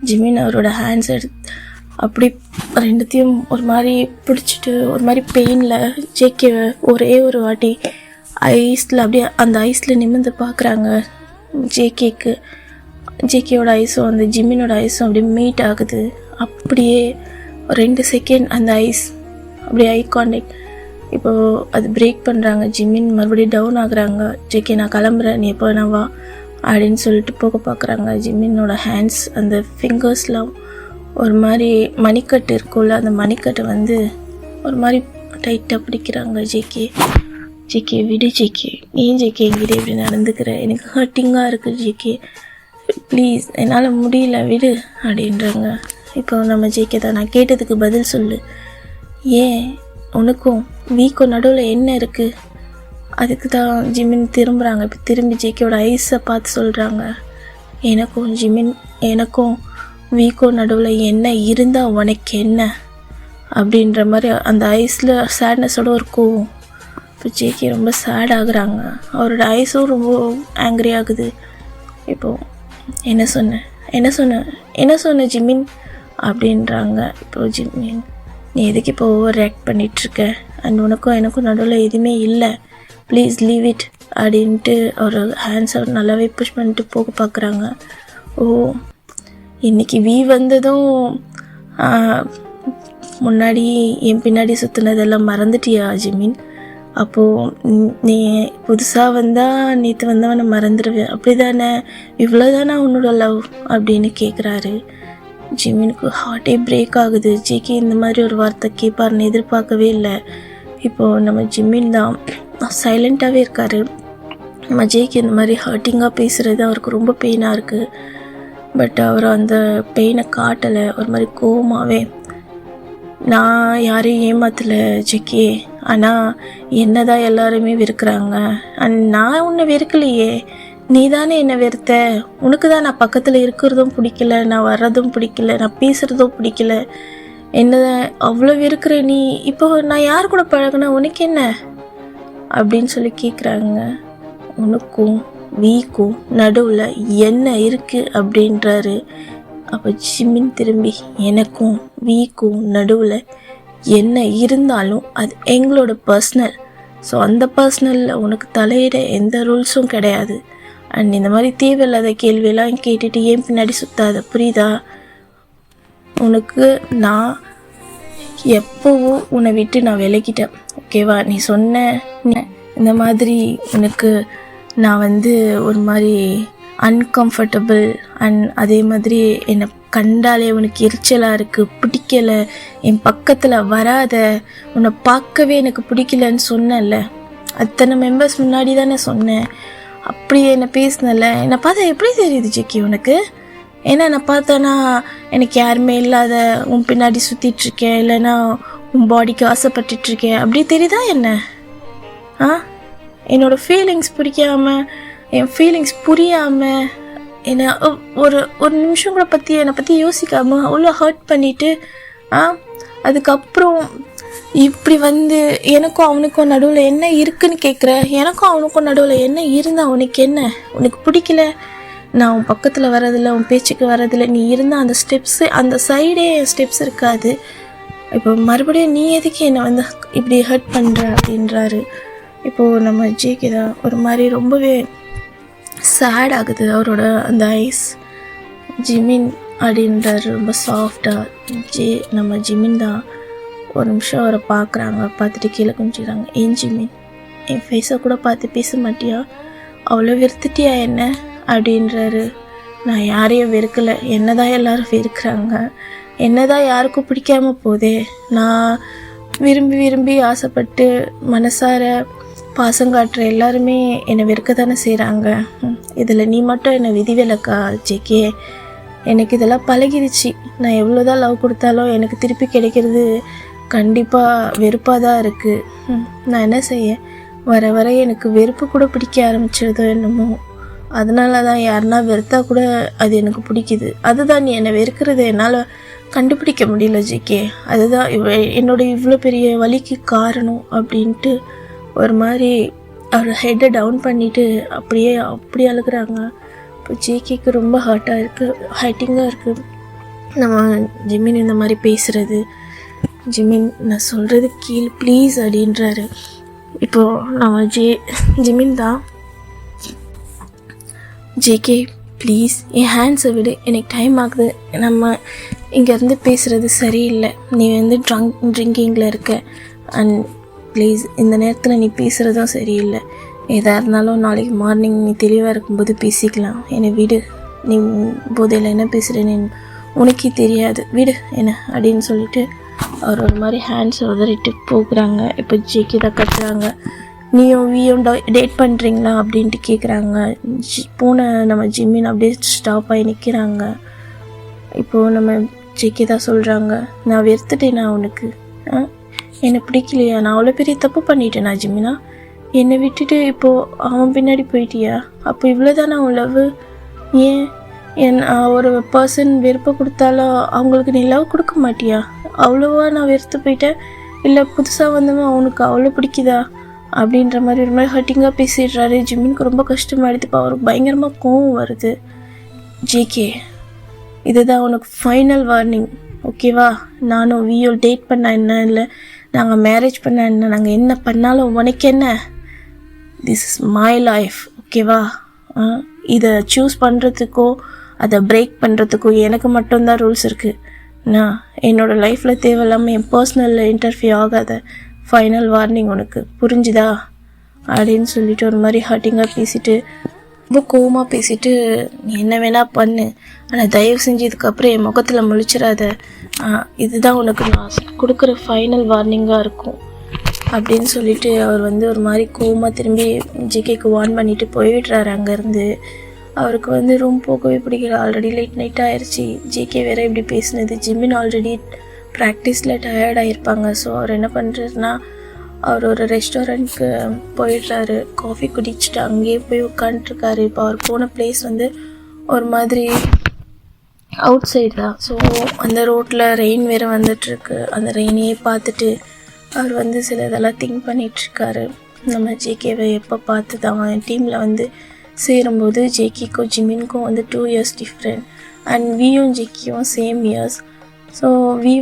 ஜிமின் அவரோட ஹேண்ட்ஸ் எடுத்து அப்படி 2த்தையும் ஒரு மாதிரி பிடிச்சிட்டு ஒரு மாதிரி பெயினில் ஜேகே ஒரே ஒரு வாட்டி ஐஸில் அப்படியே அந்த ஐஸில் நிமிர்ந்து பார்க்குறாங்க. ஜேகேயோட ஐஸும் அந்த ஜிம்மினோட ஐஸும் அப்படியே மீட் ஆகுது. அப்படியே 2 செகண்ட் அந்த ஐஸ் அப்படியே ஐ கான்டாக்ட். இப்போது அது பிரேக் பண்ணுறாங்க. ஜிம்மின் மறுபடியும் டவுன் ஆகுறாங்க. ஜேகே நான் கிளம்புறேன், நீ எப்போ நான் வா அப்படின்னு சொல்லிட்டு போக பார்க்குறாங்க. ஜிம்மினோட ஹேண்ட்ஸ் அந்த ஃபிங்கர்ஸ்லாம் ஒரு மாதிரி மணிக்கட்டு இருக்கும்ல, அந்த மணிக்கட்டை வந்து ஒரு மாதிரி டைட்டாக பிடிக்கிறாங்க. ஜேகே விடு ஜேகே, ஏன் ஜேகே என்கிட்ட இப்படி நடந்துக்கிற, எனக்கு ஹர்ட்டிங்காக இருக்குது ஜேகே, ப்ளீஸ் என்னால் முடியல விடு அப்படின்றாங்க. இப்போ நம்ம ஜேகே தான் நான் கேட்டதுக்கு பதில் சொல்லு, ஏன் உனக்கும் வீக்கும் நடுவில் என்ன இருக்குது, அதுக்கு தான் ஜிமின் திரும்புகிறாங்க. இப்போ திரும்பி ஜேகேயோட ஐஸை பார்த்து சொல்கிறாங்க, எனக்கும் வீக்கோ நடுவில் என்ன இருந்தால் உனக்கு என்ன அப்படின்ற மாதிரி அந்த ஐஸில் சேட்னஸோட ஒரு கோவம். இப்போ ஜேகே ரொம்ப சேட் ஆகுறாங்க. அவரோட ஐஸும் ரொம்ப ஆங்க்ரி ஆகுது. இப்போது என்ன சொன்ன ஜிமின் அப்படின்றாங்க. இப்போது ஜிமின் நீ எதுக்கு இப்போ ஓவர் ரியாக்ட் பண்ணிகிட்ருக்க, அண்ட் உனக்கும் எனக்கும் நடுவில் எதுவுமே இல்லை, ப்ளீஸ் லீவ் இட் அப்படின்ட்டு அவர் ஹேண்ட்ஸை நல்லாவே புஷ் பண்ணிட்டு போக பார்க்குறாங்க. ஓ இன்றைக்கி வந்ததும் முன்னாடி என் பின்னாடி சுற்றுனதெல்லாம் மறந்துட்டியா ஜிமின், அப்போது நீ புதுசாக வந்தால் நேற்று வந்தவனை மறந்துடுவேன் அப்படி தானே, இவ்வளோ தானே உன்னோட லவ் அப்படின்னு கேட்குறாரு. ஜிமினுக்கு ஹார்ட்டே பிரேக் ஆகுது. ஜேகே இந்த மாதிரி ஒரு வார்த்தை கேட்பாருன்னு எதிர்பார்க்கவே இல்லை. இப்போது நம்ம ஜிமின் தான் சைலண்ட்டாகவே இருக்கார். நம்ம ஜேகே இந்த மாதிரி ஹர்ட்டிங்காக பேசுகிறது அவருக்கு ரொம்ப பெயினாக இருக்குது. பட் அவர் அந்த பெயினை காட்டலை, ஒரு மாதிரி கோவமாகவே, நான் யாரையும் ஏமாத்தலை ஜேகே, ஆனால் என்ன தான் எல்லாருமே வெறுக்கிறாங்க, அண்ட் நான் உன்னை வெறுக்கலையே, நீ தானே என்னை வெறுத்த, உனக்கு தான் நான் பக்கத்தில் இருக்கிறதும் பிடிக்கல, நான் வர்றதும் பிடிக்கல, நான் பேசுகிறதும் பிடிக்கல, என்ன அவ்வளோ வெறுக்கிற நீ, இப்போ நான் யார் கூட பழகினா உனக்கு என்ன அப்படின்னு சொல்லி கேட்குறாங்க. உனக்கும் வீக்கும் நடுவில் என்ன இருக்குது அப்படின்றாரு. அப்போ ஜிமின் திரும்பி எனக்கும் வீக்கும் நடுவில் என்ன இருந்தாலும் அது எங்களோட பர்சனல், ஸோ அந்த பர்சனலில் உனக்கு தலையிட எந்த ரூல்ஸும் கிடையாது, அண்ட் இந்த மாதிரி தேவையில்லாத கேள்வியெல்லாம் கேட்டுட்டு ஏன் பின்னாடி சுத்தாத, புரியுதா, உனக்கு நான் எப்போவோ உன்னை விட்டு நான் விலகிட்டேன் ஓகேவா, நீ சொன்ன இந்த மாதிரி உனக்கு நான் வந்து ஒரு மாதிரி அன்கம்ஃபர்டபுள் அண்ட் அதே மாதிரி என்னை கண்டாலே உனக்கு எரிச்சலாக இருக்குது, பிடிக்கலை, என் பக்கத்தில் வராத, உன்னை பார்க்கவே எனக்கு பிடிக்கலன்னு சொன்னேன்ல, அத்தனை மெம்பர்ஸ் முன்னாடி தானே சொன்னேன், அப்படி என்னை பேசினல, என்னை பார்த்தா எப்படி தெரியுது ஜேகே உனக்கு, ஏன்னா என்னை பார்த்தானா எனக்கு யாருமே இல்லாத உன் பின்னாடி சுற்றிட்டுருக்கேன், இல்லைன்னா உன் பாடிக்கு ஆசைப்பட்டுட்ருக்கேன் அப்படி தெரியுதா என்ன, என்னோடய ஃபீலிங்ஸ் பிடிக்காமல் என் ஃபீலிங்ஸ் புரியாமல் என்னை ஒரு ஒரு நிமிஷம் கூட என்னை பற்றி யோசிக்காமல் அவ்வளோ ஹர்ட் பண்ணிவிட்டு அதுக்கப்புறம் இப்படி எனக்கும் அவனுக்கும் நடுவில் என்ன இருக்குன்னு கேட்குற. எனக்கும் அவனுக்கும் நடுவில் என்ன இருந்தால் உனக்கு என்ன? உனக்கு பிடிக்கல, நான் உன் பக்கத்தில் வரதில்லை, உன் பேச்சுக்கு வரதில்லை, நீ இருந்தால் அந்த ஸ்டெப்ஸு அந்த சைடே ஸ்டெப்ஸ் இருக்காது. இப்போ மறுபடியும் நீ எதுக்கு என்னை இப்படி ஹர்ட் பண்ணுற அப்படின்றாரு. இப்போது நம்ம ஜேகே தான் ஒரு மாதிரி ரொம்பவே சேட் ஆகுது. அவரோட அந்த ஐஸ் ஜிமின் அப்படின்றாரு ரொம்ப சாஃப்டாக. நம்ம ஜிமின் தான் ஒரு நிமிஷம் அவரை பார்க்குறாங்க, பார்த்துட்டு கீழே குமிச்சிக்கிறாங்க. ஏன் ஜிமின், என் ஃபேஸை கூட பார்த்து பேச மாட்டியா? அவ்வளோ வெறுத்துட்டியா என்ன அப்படின்றாரு. நான் யாரையும் வெறுக்கலை, என்ன தான் எல்லோரும் வெறுக்கிறாங்க, என்ன தான் யாருக்கும் பிடிக்காம போதே. நான் விரும்பி விரும்பி ஆசைப்பட்டு மனசார பாசம் காட்டுற எல்லாருமே என்னை வெறுக்க தானே செய்கிறாங்க. இதில் நீ மட்டும் என்னை விதிவிலக்கா ஜேகே? எனக்கு இதெல்லாம் பழகிடுச்சு. நான் எவ்வளோ தான் லவ் கொடுத்தாலும் எனக்கு திருப்பி கிடைக்கிறது கண்டிப்பாக வெறுப்பாக தான் இருக்குது. நான் என்ன செய்ய, வர வர எனக்கு வெறுப்பு கூட பிடிக்க ஆரம்பிச்சிருதோ என்னமோ. அதனால தான் யாருன்னா வெறுத்தா கூட அது எனக்கு பிடிக்குது. அதுதான் நீ என்னை வெறுக்கிறது என்னால் கண்டுபிடிக்க முடியல ஜேகே. அதுதான் என்னோட இவ்வளோ பெரிய வலிக்கு காரணம் அப்படின்ட்டு ஒரு மாதிரி அவர் ஹெட்டை டவுன் பண்ணிவிட்டு அப்படி அழுகுறாங்க. இப்போ ஜேகேக்கு ரொம்ப ஹர்ட்டிங்காக இருக்குது நம்ம ஜிமின் இந்த மாதிரி பேசுகிறது. ஜிமின், நான் சொல்கிறது கீழ் ப்ளீஸ் அப்படின்றாரு. இப்போது நம்ம ஜிமின் தான், ஜேகே ப்ளீஸ் என் ஹேண்ட்ஸை விடு, எனக்கு டைம் ஆகுது, நம்ம இங்கேருந்து பேசுகிறது சரியில்லை, நீ ட்ரிங்கிங்கில் இருக்க, அண்ட் ப்ளீஸ் இந்த நேரத்தில் நீ பேசுகிறதும் சரியில்லை, எதாக இருந்தாலும் நாளைக்கு மார்னிங் நீ தெளிவாக இருக்கும்போது பேசிக்கலாம், என்னை விடு, நீ போதையில் என்ன பேசுகிறேன்னு உனக்கே தெரியாது, விடு என்ன அப்படின்னு சொல்லிட்டு அவர் ஒரு மாதிரி ஹேண்ட்ஸ் உதறிட்டு போகிறாங்க. இப்போ ஜேகே தான் கட்டுறாங்க. நீயும் டேட் பண்ணுறீங்களா அப்படின்ட்டு கேட்குறாங்க. போன நம்ம ஜிமின் அப்படியே ஸ்டாப் ஆகி நிற்கிறாங்க. இப்போது நம்ம ஜேகே தான் சொல்கிறாங்க, நான் வெறுத்துட்டேனா உனக்கு? என்னை பிடிக்கலையா? நான் அவ்வளோ பெரிய தப்பு பண்ணிட்டேனா ஜிமினா? என்னை விட்டுட்டு இப்போது அவன் பின்னாடி போயிட்டியா? அப்போ இவ்வளோதானா அவன் லவ்? ஏன் ஒரு பர்சன் வெறுப்பை கொடுத்தாலும் அவங்களுக்கு நீ லவ் கொடுக்க மாட்டியா? அவ்வளோவா நான் வெறுத்து போயிட்டேன், இல்லை புதுசாக வந்தவன் அவனுக்கு அவ்வளோ பிடிக்குதா அப்படின்ற மாதிரி ஒரு மாதிரி ஹர்ட்டிங்காக பேசிடுறாரு. ஜிமினுக்கு ரொம்ப கஷ்டமாயிடுது. இப்போ அவருக்கு பயங்கரமாக கோவம் வருது. ஜேகே, இதுதான் உனக்கு ஃபைனல் வார்னிங், ஓகேவா? நானும் வியோ டேட் பண்ண என்ன, இல்லை நாங்கள் மேரேஜ் பண்ண என்ன, நாங்கள் என்ன பண்ணாலும் உனக்கு என்ன? திஸ் இஸ் மை லைஃப், ஓகேவா? இதை சூஸ் பண்ணுறதுக்கோ அதை பிரேக் பண்ணுறதுக்கோ எனக்கு மட்டும்தான் ரூல்ஸ் இருக்குது. நான் என்னோடய லைஃப்பில் தேவையில்லாமல் என் பர்சனலில் இன்டர்ஃபியூ ஆகாத. ஃபைனல் வார்னிங் உனக்கு, புரிஞ்சுதா அப்படின்னு சொல்லிட்டு ஒரு மாதிரி ஹர்ட்டிங்காக பேசிட்டு ரொம்ப கோவமாக பேசிட்டு, நீ என்ன வேணால் பண்ணு, ஆனால் தயவு செஞ்சு இதுக்கப்புறம் என் முகத்தில் முழிச்சிடாத, இதுதான் உனக்கு நான் கொடுக்குற ஃபைனல் வார்னிங்காக இருக்கும் அப்படின்னு சொல்லிட்டு அவர் ஒரு மாதிரி கோவமாக திரும்பி ஜேகேக்கு வார்ன் பண்ணிவிட்டு போயிடுறாரு அங்கேருந்து. அவருக்கு ரூம் போகவே பிடிக்கல. ஆல்ரெடி லேட் நைட் ஆயிடுச்சு. ஜேகே வேறு இப்படி பேசினது. ஜிமின் ஆல்ரெடி ப்ராக்டிஸில் டயர்டாகிருப்பாங்க. ஸோ அவர் என்ன பண்ணுறாருன்னா, அவர் ஒரு ரெஸ்டாரண்ட்க்கு போயிடுறாரு. காஃபி குடிச்சிட்டு அங்கேயே போய் உட்காந்துருக்காரு. இப்போ அவர் போன பிளேஸ் ஒரு மாதிரி அவுட் சைடு தான். ஸோ அந்த ரோட்டில் ரெயின் வேறு வந்துட்டுருக்கு. அந்த ரெயினையே பார்த்துட்டு அவர் சில இதெல்லாம் திங்க் பண்ணிகிட்ருக்காரு. நம்ம ஜேகேவை எப்போ பார்த்து தான் டீமில் சேரும்போது ஜேகேக்கும் ஜிமினுக்கும் 2 years டிஃப்ரெண்ட். அண்ட் வியும் ஜேகேயும் சேம் இயர்ஸ். ஸோ வி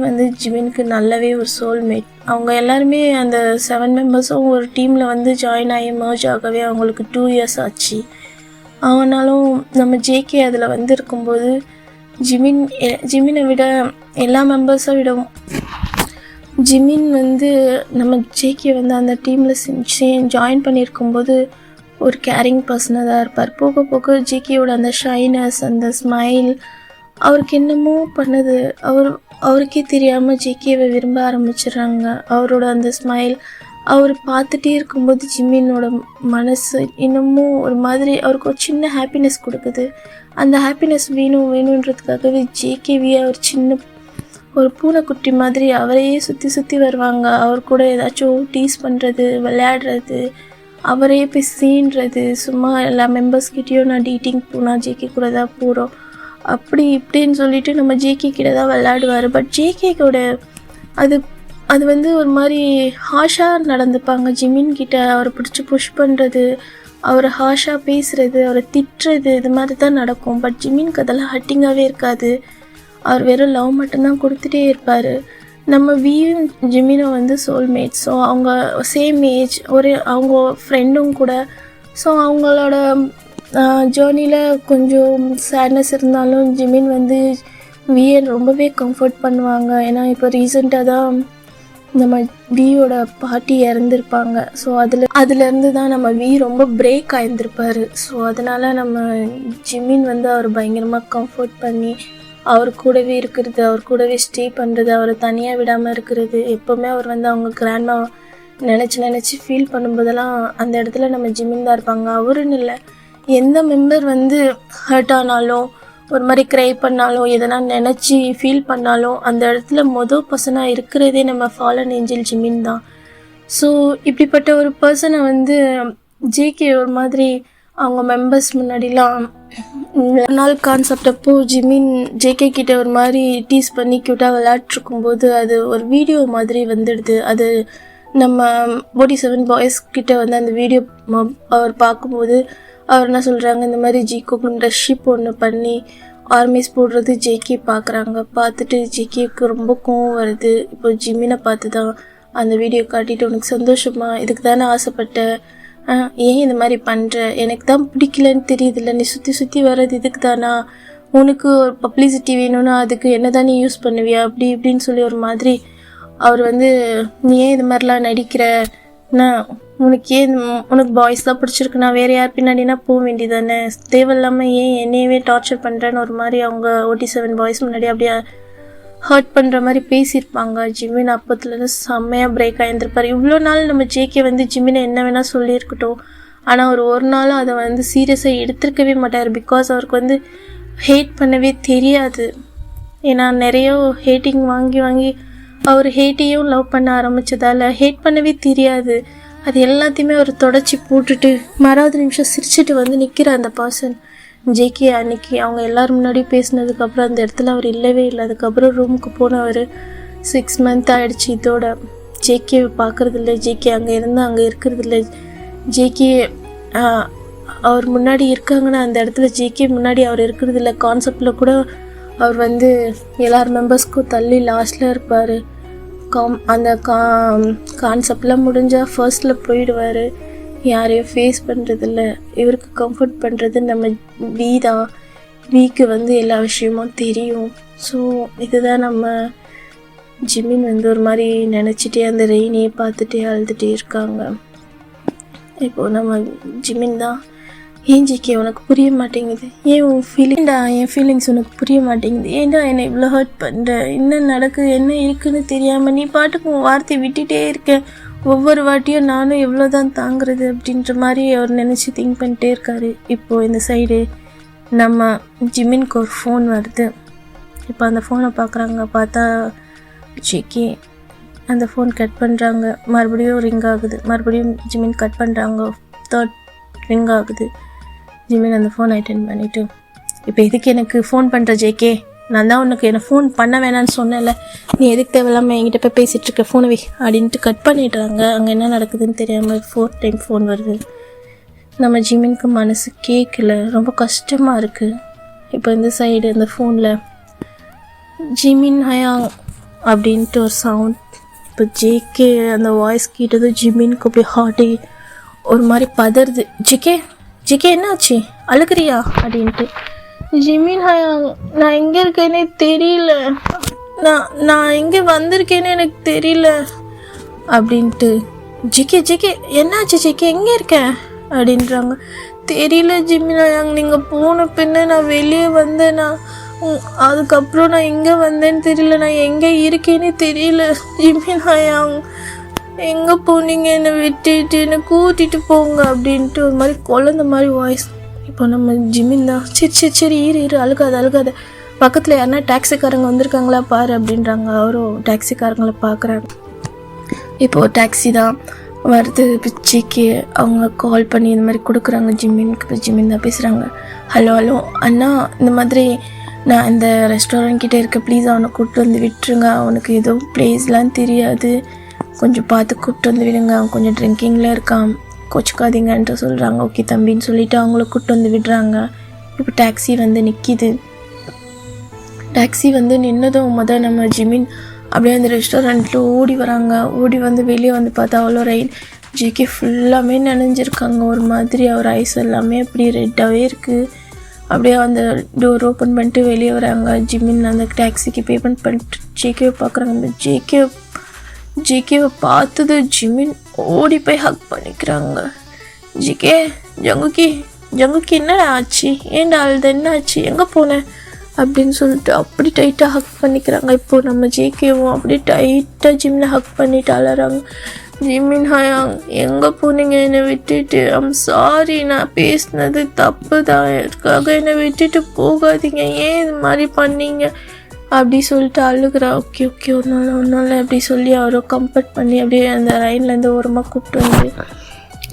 ஜிமினுக்கு நல்லாவே ஒரு சோல்மேட். அவங்க எல்லாருமே அந்த 7 members-உம் ஒரு டீமில் ஜாயின் ஆகி மர்ஜ் ஆகவே அவங்களுக்கு 2 years ஆச்சு. ஆனாலும் நம்ம ஜேகே அதில் இருக்கும்போது ஜிமினை விட எல்லா மெம்பர்ஸை விடவும் ஜிமின் நம்ம ஜேகே அந்த டீமில் ஜாயின் பண்ணியிருக்கும்போது ஒரு கேரிங் பர்சனாக தான் இருப்பார். போக போக ஜேகேயோட அந்த ஷைனஸ், அந்த ஸ்மைல் அவருக்கு என்னமோ பண்ணுது. அவருக்கே தெரியாமல் ஜேகேவை விரும்ப ஆரம்பிச்சிடுறாங்க. அவரோட அந்த ஸ்மைல் அவர் பார்த்துட்டே இருக்கும்போது ஜிமினோட மனசு இன்னமும் ஒரு மாதிரி அவருக்கு ஒரு சின்ன ஹாப்பினஸ் கொடுக்குது. அந்த ஹாப்பினஸ் வேணுன்றதுக்காகவே ஜேகேவியை ஒரு பூனைக்குட்டி மாதிரி அவரையே சுற்றி வருவாங்க. அவர் கூட ஏதாச்சும் டீஸ் பண்ணுறது, விளையாடுறது, அவரே போய் சீன்றது, சும்மா எல்லா மெம்பர்ஸ்கிட்டையும் நான் டேட்டிங் போனால் ஜேகே கூட தான் போகிறோம் அப்படி இப்படின்னு சொல்லிட்டு நம்ம ஜேகே கிட்ட தான் விளையாடுவார். பட் ஜேகே கூட அது வந்து ஒரு மாதிரி ஹாஷாக நடந்துப்பாங்க. ஜிமின் கிட்ட அவரை பிடிச்சி புஷ் பண்ணுறது, அவரை ஹாஷாக பேசுகிறது, அவரை திட்டுறது, இது மாதிரி தான் நடக்கும். பட் ஜிமின்க்கு அதெல்லாம் ஹட்டிங்காகவே இருக்காது. அவர் வெறும் லவ் மட்டும்தான் கொடுத்துட்டே இருப்பார். நம்ம வியும் ஜிமினும் வந்து சோல்மேட்ஸ். ஸோ அவங்க சேம் ஏஜ், அவங்க ஃப்ரெண்டும் கூட. ஸோ அவங்களோட ஜேர்னியில் கொஞ்சம் சேட்னஸ் இருந்தாலும் ஜிமின் வந்து வியை ரொம்பவே கம்ஃபர்ட் பண்ணுவாங்க. ஏன்னா இப்போ ரீசெண்டாக தான் நம்ம வியோட பாட்டி இறந்துருப்பாங்க. ஸோ அதுலேருந்து தான் நம்ம வி ரொம்ப பிரேக் ஆகியிருந்திருப்பார். ஸோ அதனால் நம்ம ஜிமின் வந்து அவர் பயங்கரமாக கம்ஃபர்ட் பண்ணி அவர் கூடவே இருக்கிறது, அவர் கூடவே ஸ்டே பண்ணுறது, அவரை தனியாக விடாமல் இருக்கிறது. எப்போவுமே அவர் வந்து அவங்க கிராண்ட்மா நினச்சி ஃபீல் பண்ணும்போதெல்லாம் அந்த இடத்துல நம்ம ஜிமின் தான் இருப்பாங்க. அவருன்னு இல்லை, எந்த மெம்பர் வந்து ஹர்ட் ஆனாலும் ஒரு மாதிரி க்ரை பண்ணாலும் எதனா நினச்சி ஃபீல் பண்ணாலும் அந்த இடத்துல பர்சனாக இருக்கிறதே நம்ம ஃபாலன் ஏஞ்சல் ஜிமின் தான். ஸோ இப்படிப்பட்ட ஒரு பர்சனை வந்து ஜேகே ஒரு மாதிரி அவங்க மெம்பர்ஸ் முன்னாடிலாம் நாள் கான்செப்ட் அப்போ ஜிமின் ஜேகே கிட்ட ஒரு மாதிரி டீஸ் பண்ணி க்யூட்டாக விளையாட்ருக்கும்போது அது ஒரு வீடியோ மாதிரி வந்துடுது. அது நம்ம 47 பாய்ஸ் கிட்ட வந்து அந்த வீடியோ அவர் பார்க்கும்போது அவர் என்ன சொல்கிறாங்க, இந்த மாதிரி ஜிகோக்குன்ற ஷிப் ஒன்று பண்ணி ஆர்மிஸ் போடுறது ஜேகே பார்க்குறாங்க. பார்த்துட்டு ஜேகேக்கு ரொம்ப கோவம் வருது. இப்போ ஜிமினை பார்த்து தான் அந்த வீடியோ காட்டிட்டு, உனக்கு சந்தோஷமா, இதுக்கு தானே ஆசைப்பட்ட, ஏன் இந்த மாதிரி பண்ணுற, எனக்கு தான் பிடிக்கலன்னு தெரியுதுல்ல, நீ சுற்றி வர்றது இதுக்கு தானா, உனக்கு ஒரு பப்ளிசிட்டி வேணும்னா அதுக்கு என்ன தானே யூஸ் பண்ணுவியா, அப்படி இப்படின்னு சொல்லி ஒரு மாதிரி அவர் வந்து நீ ஏன் இது மாதிரிலாம் நடிக்கிறன்னா, உனக்கு பாய்ஸ் தான் பிடிச்சிருக்குண்ணா, வேறு யார் பின்னாடினா போக வேண்டியதானே, தேவையில்லாமல் ஏன் என்னையவே டார்ச்சர் பண்ணுறேன்னு ஒரு மாதிரி அவங்க 47 பாய்ஸ் முன்னாடி அப்படியே ஹர்ட் பண்ணுற மாதிரி பேசியிருப்பாங்க. ஜிமின் அப்பத்துலேருந்து செம்மையாக பிரேக் ஆகியிருந்திருப்பார். இவ்வளோ நாள் நம்ம ஜேகே வந்து ஜிமினை என்ன வேணால் சொல்லியிருக்கட்டும், ஆனால் அவர் ஒரு நாளும் அதை வந்து சீரியஸாக எடுத்துருக்கவே மாட்டார். பிகாஸ் அவருக்கு வந்து ஹேட் பண்ணவே தெரியாது. ஏன்னா நிறைய ஹேட்டிங் வாங்கி அவர் ஹேட்டையும் லவ் பண்ண ஆரம்பித்ததால் ஹேட் பண்ணவே தெரியாது. அது எல்லாத்தையுமே அவர் தொடச்சி போட்டுட்டு மறாவது நிமிஷம் சிரிச்சுட்டு வந்து நிற்கிற அந்த பர்சன் ஜேகே. அன்னைக்கு அவங்க எல்லோரும் முன்னாடி பேசினதுக்கப்புறம் அந்த இடத்துல அவர் இல்லவே இல்லை. அதுக்கப்புறம் ரூமுக்கு போனவர் 6 மந்த் ஆகிடுச்சு. இதோட ஜேகேவை பார்க்குறதில்ல, ஜேகே அங்கே இருந்து அங்கே இருக்கிறதில்ல, ஜேகே அவர் முன்னாடி இருக்காங்கன்னா அந்த இடத்துல ஜேகே முன்னாடி அவர் இருக்கிறதில்ல. கான்செப்டில் கூட அவர் வந்து எல்லார் மெம்பர்ஸ்க்கும் தள்ளி லாஸ்ட்டில் இருப்பார். அந்த கான்செப்ட்லாம் முடிஞ்சால் ஃபர்ஸ்டில் போயிடுவார். யாரையும் ஃபேஸ் பண்ணுறதில்ல. இவருக்கு கம்ஃபர்ட் பண்ணுறது நம்ம வீ தான். வீக்கு வந்து எல்லா விஷயமும் தெரியும். ஸோ இதுதான் நம்ம ஜிமின் வந்து ஒரு மாதிரி நினச்சிட்டே அந்த ரெயினையே பார்த்துட்டே அழுதுகிட்டே இருக்காங்க. இப்போது நம்ம ஜிமின் தான், ஏன் ஜிகே உனக்கு புரிய மாட்டேங்குது, ஏன் என் ஃபீலிங்ஸ் உனக்கு புரிய மாட்டேங்குது, ஏன்டா என்னை இவ்வளோ ஹர்ட் பண்ணுற, என்ன நடக்குது, என்ன இருக்குன்னு தெரியாமல் நீ பாட்டுக்கு உன் வார்த்தையை விட்டுட்டே இருக்கேன், ஒவ்வொரு வாட்டியும் நானும் எவ்வளோ தான் தாங்கிறது அப்படின்ற மாதிரி அவர் நினச்சி திங்க் பண்ணிட்டே இருக்காரு. இப்போது இந்த சைடு நம்ம ஜிமின்க்கு ஒரு ஃபோன் வருது. இப்போ அந்த ஃபோனை பார்க்குறாங்க. பார்த்தா ஜிகே. அந்த ஃபோன் கட் பண்ணுறாங்க. மறுபடியும் ரிங் ஆகுது. மறுபடியும் ஜிமின் கட் பண்ணுறாங்க. 3rd ரிங் ஆகுது. ஜிமின் அந்த ஃபோன் அட்டெண்ட் பண்ணிவிட்டு, இப்போ எதுக்கு எனக்கு ஃபோன் பண்ணுற ஜேகே, நான் தான் உனக்கு என்னை ஃபோன் பண்ண வேணான்னு சொன்னேன்ல, நீ எதுக்கு தேவையில்லாமல் என்கிட்ட போய் பேசிகிட்ருக்க, ஃபோனை வை அப்படின்ட்டு கட் பண்ணிடுறாங்க. அங்கே என்ன நடக்குதுன்னு தெரியாமல் 4th டைம் ஃபோன் வருது. நம்ம ஜிமினுக்கு மனசு கேட்கல, ரொம்ப கஷ்டமாக இருக்குது. இப்போ இந்த சைடு இந்த ஃபோனில் ஜிமின் ஹயாங் அப்படின்ட்டு ஒரு சவுண்ட். இப்போ ஜேகே அந்த வாய்ஸ் கேட்டதும் ஜிமினுக்கு போய் ஹார்ட்டே ஒரு மாதிரி பதறுது. ஜிகே என்னாச்சு, அழுகிறியா அப்படின்ட்டு. ஜிமின் ஹயாங், நான் எங்கே இருக்கேனே தெரியல, நான் எங்கே வந்திருக்கேனே எனக்கு தெரியல அப்படின்ட்டு. ஜிகே என்னாச்சு ஜிகே, எங்கே இருக்கேன் அப்படின்றாங்க. தெரியல ஜிமின் ஹயாங், நீங்கள் போன பின்ன நான் வெளியே வந்தேன்னா, அதுக்கப்புறம் நான் எங்கே வந்தேன்னு தெரியல, நான் எங்கே இருக்கேனே தெரியல. ஜிமின் ஹயாங் எங்கே போனீங்க, என்னை விட்டுட்டு என்னை கூட்டிகிட்டு போங்க அப்படின்ட்டு ஒரு மாதிரி குழந்த மாதிரி வாய்ஸ். இப்போ நம்ம ஜிமின் தான், சரி இரு அழுகாத, பக்கத்தில் யாருன்னா டாக்ஸிக்காரங்க வந்திருக்காங்களா பாரு அப்படின்றாங்க. அவரும் டாக்ஸிக்காரங்களை பார்க்குறாங்க. இப்போது டாக்ஸி தான். வருது பிச்சிக்கு அவங்க கால் பண்ணி இந்த மாதிரி கொடுக்குறாங்க ஜிம்மினுக்கு. ஜிம்மின் தான் பேசுகிறாங்க. ஹலோ அண்ணா, இந்த மாதிரி நான் இந்த ரெஸ்டாரண்ட் கிட்டே இருக்க, ப்ளீஸ் அவனை கூப்பிட்டு வந்து விட்டுருங்க. அவனுக்கு எதுவும் ப்ளேஸ்லாம் தெரியாது, கொஞ்சம் பார்த்து கூப்பிட்டு வந்து விடுங்க. அவன் கொஞ்சம் ட்ரிங்கிங்கில் இருக்கான், கொச்சிக்காதீங்கன்ட்டு சொல்கிறாங்க. ஓகே தம்பின்னு சொல்லிவிட்டு அவங்கள கூப்பிட்டு வந்து விடுறாங்க. இப்போ டாக்ஸி வந்து நிற்கிது. டாக்ஸி வந்து நின்னதும் நம்ம ஜிமின் அப்படியே அந்த ரெஸ்டாரண்ட்டில் ஓடி வராங்க. ஓடி வந்து வெளியே வந்து பார்த்தா அவ்வளோ ரெயின். ஜிகே ஃபுல்லாமே நனைஞ்சிருக்காங்க. ஒரு மாதிரி அவர் ஐஸ் எல்லாமே அப்படி ரெட்டாகவே இருக்குது. அப்படியே அந்த டோர் ஓப்பன் பண்ணிட்டு வெளியே வராங்க. ஜிமின் அந்த டாக்ஸிக்கு பேமெண்ட் பண்ணிட்டு ஜேகேவை பார்க்குறாங்க. ஜேகேவை பார்த்தது ஜிமின் ஓடி போய் ஹக் பண்ணிக்கிறாங்க. ஜிகே, ஜங்குக்கி என்னடா ஆச்சு, ஏன்டா அழுத, என்ன ஆச்சு, எங்கே போனேன் அப்படின்னு சொல்லிட்டு அப்படி டைட்டாக ஹக் பண்ணிக்கிறாங்க. இப்போது நம்ம ஜேகேவும் அப்படியே டைட்டாக ஜிம்மில் ஹக் பண்ணிட்டு அலறாங்க. ஜிமின், ஹயாங் எங்கே போனீங்க என்னை விட்டுட்டு? ஐம் சாரி, நான் பேசினது தப்பு தான், அதுக்காக என்னை விட்டுட்டு போகாதீங்க, ஏன் இது மாதிரி பண்ணீங்க அப்படி சொல்லிட்டு அழுகிறா. ஓகே ஒன்றும் இல்லை அப்படி சொல்லி அவரை கம்ஃபர்ட் பண்ணி அப்படியே அந்த லைன்லேருந்து ஓரமாக கூப்பிட்டு வந்து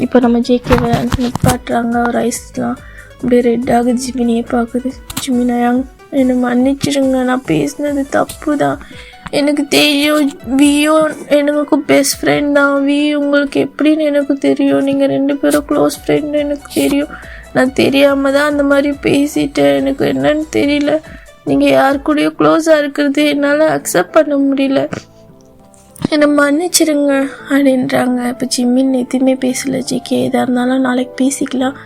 இப்போ நம்ம ஜேகேவை நிப்பாட்டுறாங்க. அவர் ஐஸ்லாம் அப்படியே ரெட்டாக ஜிமினியே பார்க்குது. ஜிமின், ஹயாங் என்னை மன்னிச்சிடுங்க, நான் பேசினது தப்பு தான், எனக்கு தெரியும், வியோ எனக்கு பெஸ்ட் ஃப்ரெண்ட் தான், உங்களுக்கு எப்படின்னு எனக்கு தெரியும், நீங்கள் 2 பேரும் க்ளோஸ் ஃப்ரெண்டு எனக்கு தெரியும், நான் தெரியாமல் தான் அந்த மாதிரி பேசிட்டேன், எனக்கு என்னன்னு தெரியல, நீங்கள் யார் கூடயோ க்ளோஸாக இருக்கிறது என்னால் அக்செப்ட் பண்ண முடியல, என்னை மன்னிச்சிடுங்க அப்படின்றாங்க. இப்போ ஜிம்மின் எதுவுமே பேசலை. ஜிகே எதாக இருந்தாலும் நாளைக்கு பேசிக்கலாம்,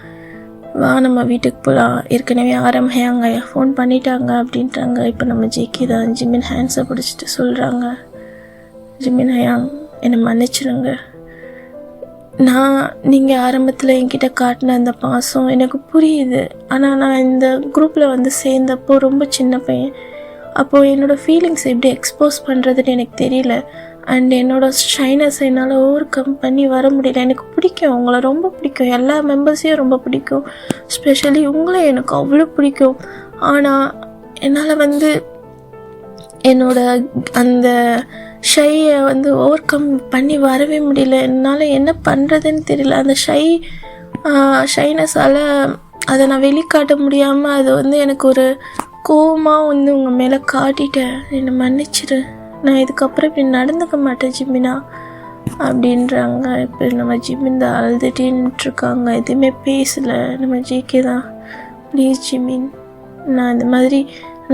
வா நம்ம வீட்டுக்கு போகலாம், ஏற்கனவே ஹயாங்க ஃபோன் பண்ணிட்டாங்க அப்படின்ட்டாங்க. இப்போ நம்ம ஜேகே தான் ஜிமின் ஹேண்ட்ஸை பிடிச்சிட்டு சொல்கிறாங்க. ஜிமின், ஹயாங் என்னை மன்னிச்சிடுங்க, நீங்கள் ஆரம்பத்தில் என்கிட்ட காட்டின அந்த பாசம் எனக்கு புரியுது, ஆனால் நான் இந்த குரூப்பில் வந்து சேர்ந்தப்போ ரொம்ப சின்ன பையன், அப்போது என்னோடய ஃபீலிங்ஸ் எப்படி எக்ஸ்போஸ் பண்ணுறதுன்னு எனக்கு தெரியல, அண்ட் என்னோடய ஷைனஸ் என்னால் ஓவர் கம் பண்ணி வர முடியல. எனக்கு பிடிக்கும், உங்களை ரொம்ப பிடிக்கும், எல்லா மெம்பர்ஸையும் ரொம்ப பிடிக்கும், ஸ்பெஷலி உங்களை எனக்கு அவ்வளோ பிடிக்கும், ஆனால் என்னால் வந்து என்னோட அந்த ஷையை வந்து ஓவர் கம் பண்ணி வரவே முடியல, என்னால் என்ன பண்ணுறதுன்னு தெரியல. அந்த ஷைனஸால் அதை நான் வெளிக்காட்ட முடியாமல் அது வந்து எனக்கு ஒரு கோவமாக வந்து உங்கள் மேலே காட்டிட்டேன், என்னை மன்னிச்சிடு, நான் இதுக்கப்புறம் இப்படி நடந்துக்க மாட்டேன் ஜிமினா அப்படின்றாங்க. இப்போ நம்ம ஜிமின் தான் அழுதுட்டேன்னுட்ருக்காங்க, எதுவுமே பேசலை. நம்ம ஜேகே தான், ப்ளீஸ் ஜிமின், நான் இந்த மாதிரி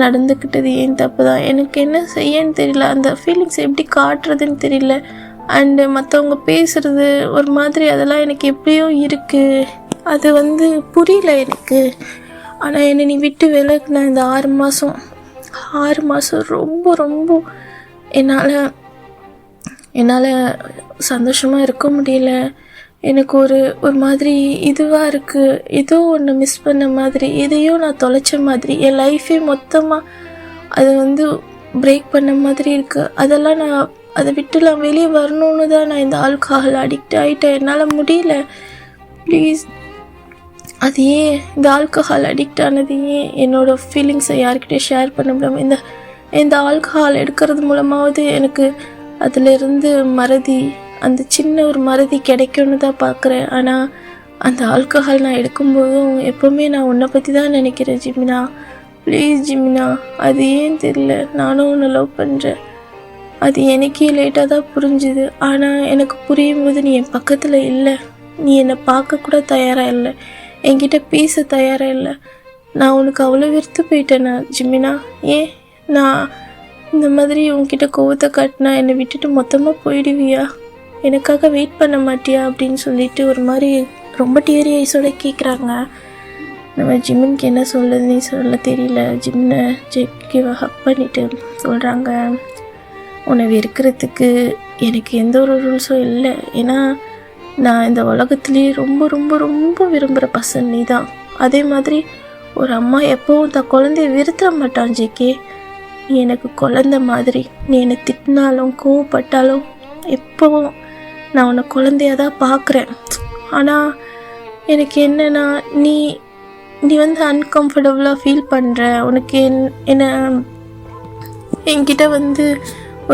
நடந்துக்கிட்டது ஏன் தப்பு தான், எனக்கு என்ன செய்யன்னு தெரியல, அந்த ஃபீலிங்ஸ் எப்படி காட்டுறதுன்னு தெரியல, அண்டு மற்றவங்க பேசுகிறது ஒரு மாதிரி அதெல்லாம் எனக்கு எப்படியோ இருக்குது, அது வந்து புரியல எனக்கு. ஆனால் என்னை நீ விட்டு விலகுன இந்த 6 மாதம் ரொம்ப ரொம்ப என்னால் சந்தோஷமாக இருக்க முடியல, எனக்கு ஒரு மாதிரி இதுவாக இருக்குது, ஏதோ ஒன்று மிஸ் பண்ண மாதிரி, எதையோ நான் தொலைச்ச மாதிரி, என் லைஃபே மொத்தமாக அது வந்து பிரேக் பண்ண மாதிரி இருக்குது. அதெல்லாம் நான் அதை விட்டுலாம் வெளியே வரணுன்னு தான் நான் இந்த ஆல்கஹால் அடிக்ட் ஆகிட்டேன், என்னால் முடியல, ப்ளீஸ். அது ஏன் இந்த ஆல்கஹால் அடிக்ட் ஆனது, ஏன் என்னோடய ஃபீலிங்ஸை யார்கிட்டயும் ஷேர் பண்ண முடியாமல் இந்த ஆல்கஹால் எடுக்கிறது மூலமாவது எனக்கு அதிலிருந்து மறதி, அந்த சின்ன ஒரு மறதி கிடைக்கும்னு தான் பார்க்குறேன். ஆனால் அந்த ஆல்கஹால் நான் எடுக்கும்போதும் எப்போவுமே நான் உன்னை பற்றி தான் நினைக்கிறேன் ஜிமினா, ப்ளீஸ் ஜிமினா, அது ஏன் தெரியல, நானும் உன்னை லவ் பண்ணுறேன், அது எனக்கே லேட்டாக தான் புரிஞ்சுது, ஆனால் எனக்கு புரியும் போது நீ என் பக்கத்தில் இல்லை, நீ என்னை பார்க்க கூட தயாராக இல்லை, என்கிட்ட பேச தயாராக இல்லை, நான் உனக்கு அவ்வளோ வெறுத்து போயிட்டேனா ஜிமினா, ஏன் நான் இந்த மாதிரி உன்கிட்ட கோவத்தை காட்டினா என்னை விட்டுட்டு மொத்தமாக போயிடுவியா, எனக்காக வெயிட் பண்ண மாட்டியா அப்படின்னு சொல்லிட்டு ஒரு மாதிரி ரொம்ப டியரி ஐஸோட கேட்குறாங்க. நம்ம ஜிமின்க்கு என்ன சொல்லுதுன்னு சொல்ல தெரியல. ஜிம்னை ஜேகேவை ஹக் பண்ணிவிட்டு சொல்கிறாங்க, உன்னை வெறுக்கிறதுக்கு எனக்கு எந்த ஒரு ரூல்ஸும் இல்லை, ஏன்னா நான் இந்த உலகத்துலேயே ரொம்ப ரொம்ப ரொம்ப விரும்புகிற பர்சன் நீ தான். அதே மாதிரி ஒரு அம்மா எப்போவும் தான் குழந்தைய விருத்த மாட்டான் ஜேகே, நீ எனக்கு குழந்த மாதிரி, நீ என்னை திட்டினாலும் கோவப்பட்டாலும் எப்போவும் நான் உன்னை குழந்தையாக தான் பார்க்குறேன். ஆனால் எனக்கு என்னென்னா நீ வந்து அன்கம்ஃபர்டபுளாக ஃபீல் பண்ணுற, உனக்கு என்ன என்கிட்ட வந்து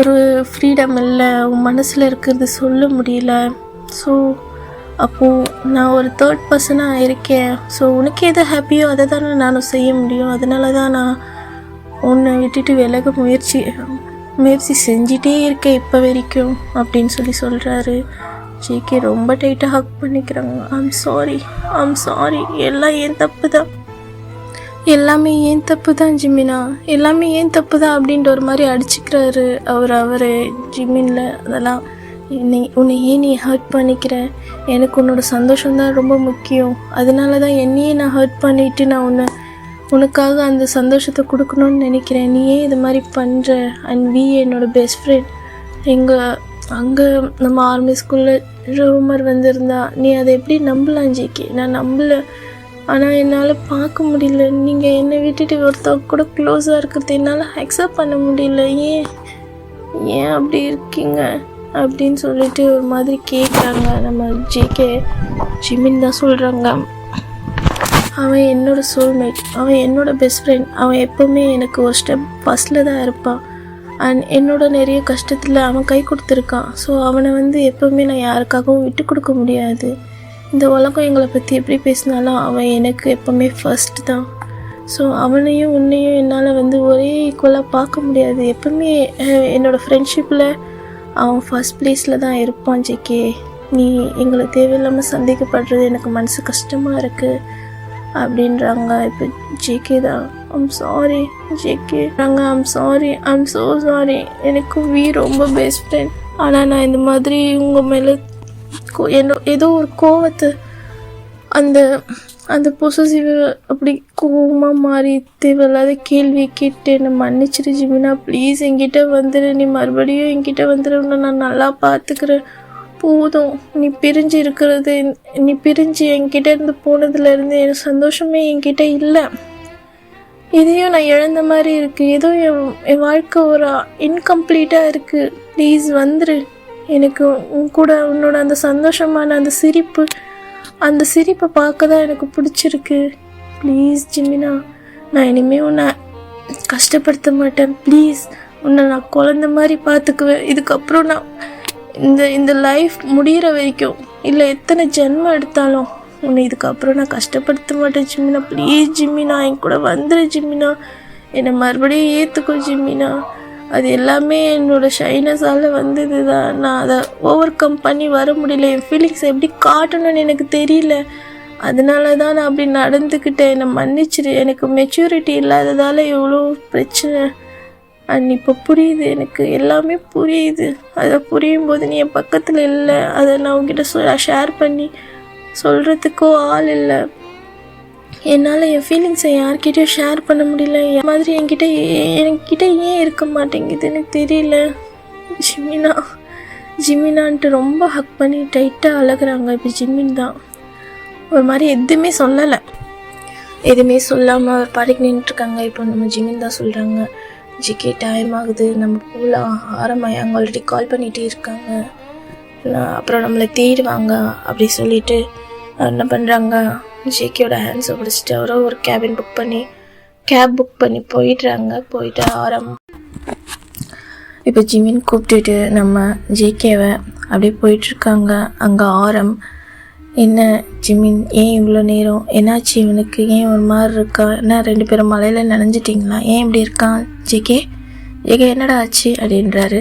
ஒரு ஃப்ரீடம் இல்லை, உன் மனசில் இருக்கிறது சொல்ல முடியல, ஸோ அப்போது நான் ஒரு தேர்ட் பர்சனாக இருக்கேன். ஸோ உனக்கு எது ஹாப்பியோ அதை தானே நானும் செய்ய முடியும். அதனால தான் நான் உன்னை விட்டுட்டு விலக முயற்சி செஞ்சிட்டே இருக்கேன் இப்போ வரைக்கும் அப்படின்னு சொல்கிறாரு. ஜேகே ரொம்ப டைட்டாக ஹக் பண்ணிக்கிறாங்க. ஐம் சாரி எல்லாம் ஏன் தப்பு தான், எல்லாமே ஏன் தப்பு தான் ஜிமினா, எல்லாமே ஏன் தப்பு தான் அப்படின்ட்டு ஒரு மாதிரி அடிச்சுக்கிறாரு அவர் ஜிமினில். அதெல்லாம் உன்னை ஏன் நீ ஹர்ட் பண்ணிக்கிற, எனக்கு உன்னோட சந்தோஷம்தான் ரொம்ப முக்கியம். அதனால தான் என்னையே நான் ஹர்ட் பண்ணிவிட்டு நான் உனக்காக அந்த சந்தோஷத்தை கொடுக்கணும்னு நினைக்கிறேன். நீ ஏன் இது மாதிரி பண்ணுற? அண்ட் வி என்னோட பெஸ்ட் ஃப்ரெண்ட் அங்கே நம்ம ஆர்மி ஸ்கூலில் ரூமர் வந்திருந்தா நீ அதை எப்படி நம்பலாம் ஜேகே? நான் நம்பலை, ஆனால் என்னால் பார்க்க முடியல. நீங்கள் என்னை விட்டுட்டு ஒருத்தவங்க கூட க்ளோஸாக இருக்கிறது என்னால் அக்செப்ட் பண்ண முடியல. ஏன் அப்படி இருக்கீங்க அப்படின்னு சொல்லிட்டு ஒரு மாதிரி கேட்குறாங்க. நம்ம ஜேகே ஜிமின் தான் சொல்கிறாங்க, அவன் என்னோடய சோல்மேட், அவன் என்னோடய பெஸ்ட் ஃப்ரெண்ட், அவன் எப்போவுமே எனக்கு ஒரு ஸ்டெப் ஃபஸ்ட்டில் தான் இருப்பான். அண்ட் என்னோட நிறைய கஷ்டத்தில் அவன் கை கொடுத்துருக்கான். ஸோ அவனை எப்போவுமே நான் யாருக்காகவும் விட்டு கொடுக்க முடியாது. இந்த உலகம் எங்களை பற்றி எப்படி பேசினாலும் அவன் எனக்கு எப்போவுமே ஃபர்ஸ்ட் தான். ஸோ அவனையும் உன்னையும் என்னால் ஒரே ஈக்குவலாக பார்க்க முடியாது. எப்போவுமே என்னோடய ஃப்ரெண்ட்ஷிப்பில் அவன் ஃபர்ஸ்ட் ப்ளேஸில் தான் இருப்பான் ஜேகே. நீ எங்களை தேவையில்லாமல் சந்தேகப்படுறது எனக்கு மனசு கஷ்டமாக இருக்குது அப்படின்றாங்க. இப்போ ஜேகே தான் I'm sorry JK I'm so sorry, எனக்கு வி ரொம்ப பெஸ்ட் ஃப்ரெண்ட். ஆனால் நான் இந்த மாதிரி உங்கள் மேலே ஏதோ ஒரு கோவத்தை அந்த பொசசிவ் அப்படி கோவமாக மாறி தேவையில்லாத கேள்வி கேட்டு என்னை மன்னிச்சிரு ஜிமினா, ப்ளீஸ் என்கிட்ட வந்துடு, நீ மறுபடியும் என்கிட்ட வந்துடுன்னு நான் நல்லா பார்த்துக்கிறேன். போதும், நீ பிரிஞ்சு என்கிட்ட இருந்து போனதுலேருந்து எனக்கு சந்தோஷமே என்கிட்ட இல்லை. இதையும் நான் இழந்த மாதிரி இருக்குது. ஏதோ என் வாழ்க்கை ஒரு இன்கம்ப்ளீட்டாக இருக்குது. ப்ளீஸ் வந்துரு. எனக்கு கூட உன்னோட அந்த சந்தோஷமான அந்த சிரிப்பை பார்க்க தான் எனக்கு பிடிச்சிருக்கு. ப்ளீஸ் ஜிமினா, நான் இனிமேல் உன்னை கஷ்டப்படுத்த மாட்டேன். ப்ளீஸ், உன்னை நான் குழந்த மாதிரி பார்த்துக்குவேன். இதுக்கப்புறம் நான் இந்த லைஃப் முடிகிற வரைக்கும் இல்லை எத்தனை ஜென்மம் எடுத்தாலும் உன்னை இதுக்கப்புறம் நான் கஷ்டப்படுத்த மாட்டேன் ஜிமினா. ப்ளீஸ் ஜிமினா, என் கூட வந்துடு ஜிமினா, என்னை மறுபடியும் ஏற்றுக்கோ ஜிமினா. அது எல்லாமே என்னோடய ஷைனஸால் வந்தது தான். நான் அதை ஓவர் கம் பண்ணி வர முடியல. என் ஃபீலிங்ஸை எப்படி காட்டணும்னு எனக்கு தெரியல. அதனால தான் நான் அப்படி நடந்துக்கிட்டேன். என்னை மன்னிச்சிரு. எனக்கு மெச்சூரிட்டி இல்லாததால் எவ்வளோ பிரச்சனை. அண்ட் இப்போ புரியுது, எனக்கு எல்லாமே புரியுது. அதை புரியும் போது நீ என் பக்கத்தில் இல்லை. அதை நான் உங்ககிட்ட ஷேர் பண்ணி சொல்கிறதுக்கோ ஆள் இல்லை. என்னால் என் ஃபீலிங்ஸை யார்கிட்டையும் ஷேர் பண்ண முடியல. என் மாதிரி என்கிட்ட ஏன் இருக்க மாட்டேங்குது எனக்கு தெரியல. ஜிமினான்ட்டு ரொம்ப ஹக் பண்ணி டைட்டாக அழகுறாங்க. இப்போ ஜிமின் தான் ஒரு மாதிரி எதுவுமே சொல்லாமல் ஒரு பாடிக்கு நின்றுட்டுருக்காங்க. இப்போ நம்ம ஜிமின் தான் சொல்கிறாங்க, ஜிகே டைம் ஆகுது, நம்ம போகலாம், ஆரம்பாங்க ஆல்ரெடி கால் பண்ணிகிட்டே இருக்காங்க, அப்புறம் நம்மளை தேடுவாங்க அப்படி சொல்லிட்டு என்ன பண்ணுறாங்க, ஜேகேயோட ஹேண்ட்ஸை பிடிச்சிட்டு அவரோ ஒரு கேப் புக் பண்ணி போயிட்டு ஆரம். இப்போ ஜிமின் கூப்பிட்டுட்டு நம்ம ஜேகேவை அப்படியே போயிட்டுருக்காங்க. அங்கே ஆரம், என்ன ஜிமின், ஏன் இவ்வளோ நேரம், என்னாச்சு இவனுக்கு, ஏன் ஒரு மாதிரி இருக்கா, என்ன 2 பேரும் மலையில் நனைஞ்சிட்டிங்களா, ஏன் இப்படி இருக்கான் ஜேகே என்னடா ஆச்சு அப்படின்றாரு.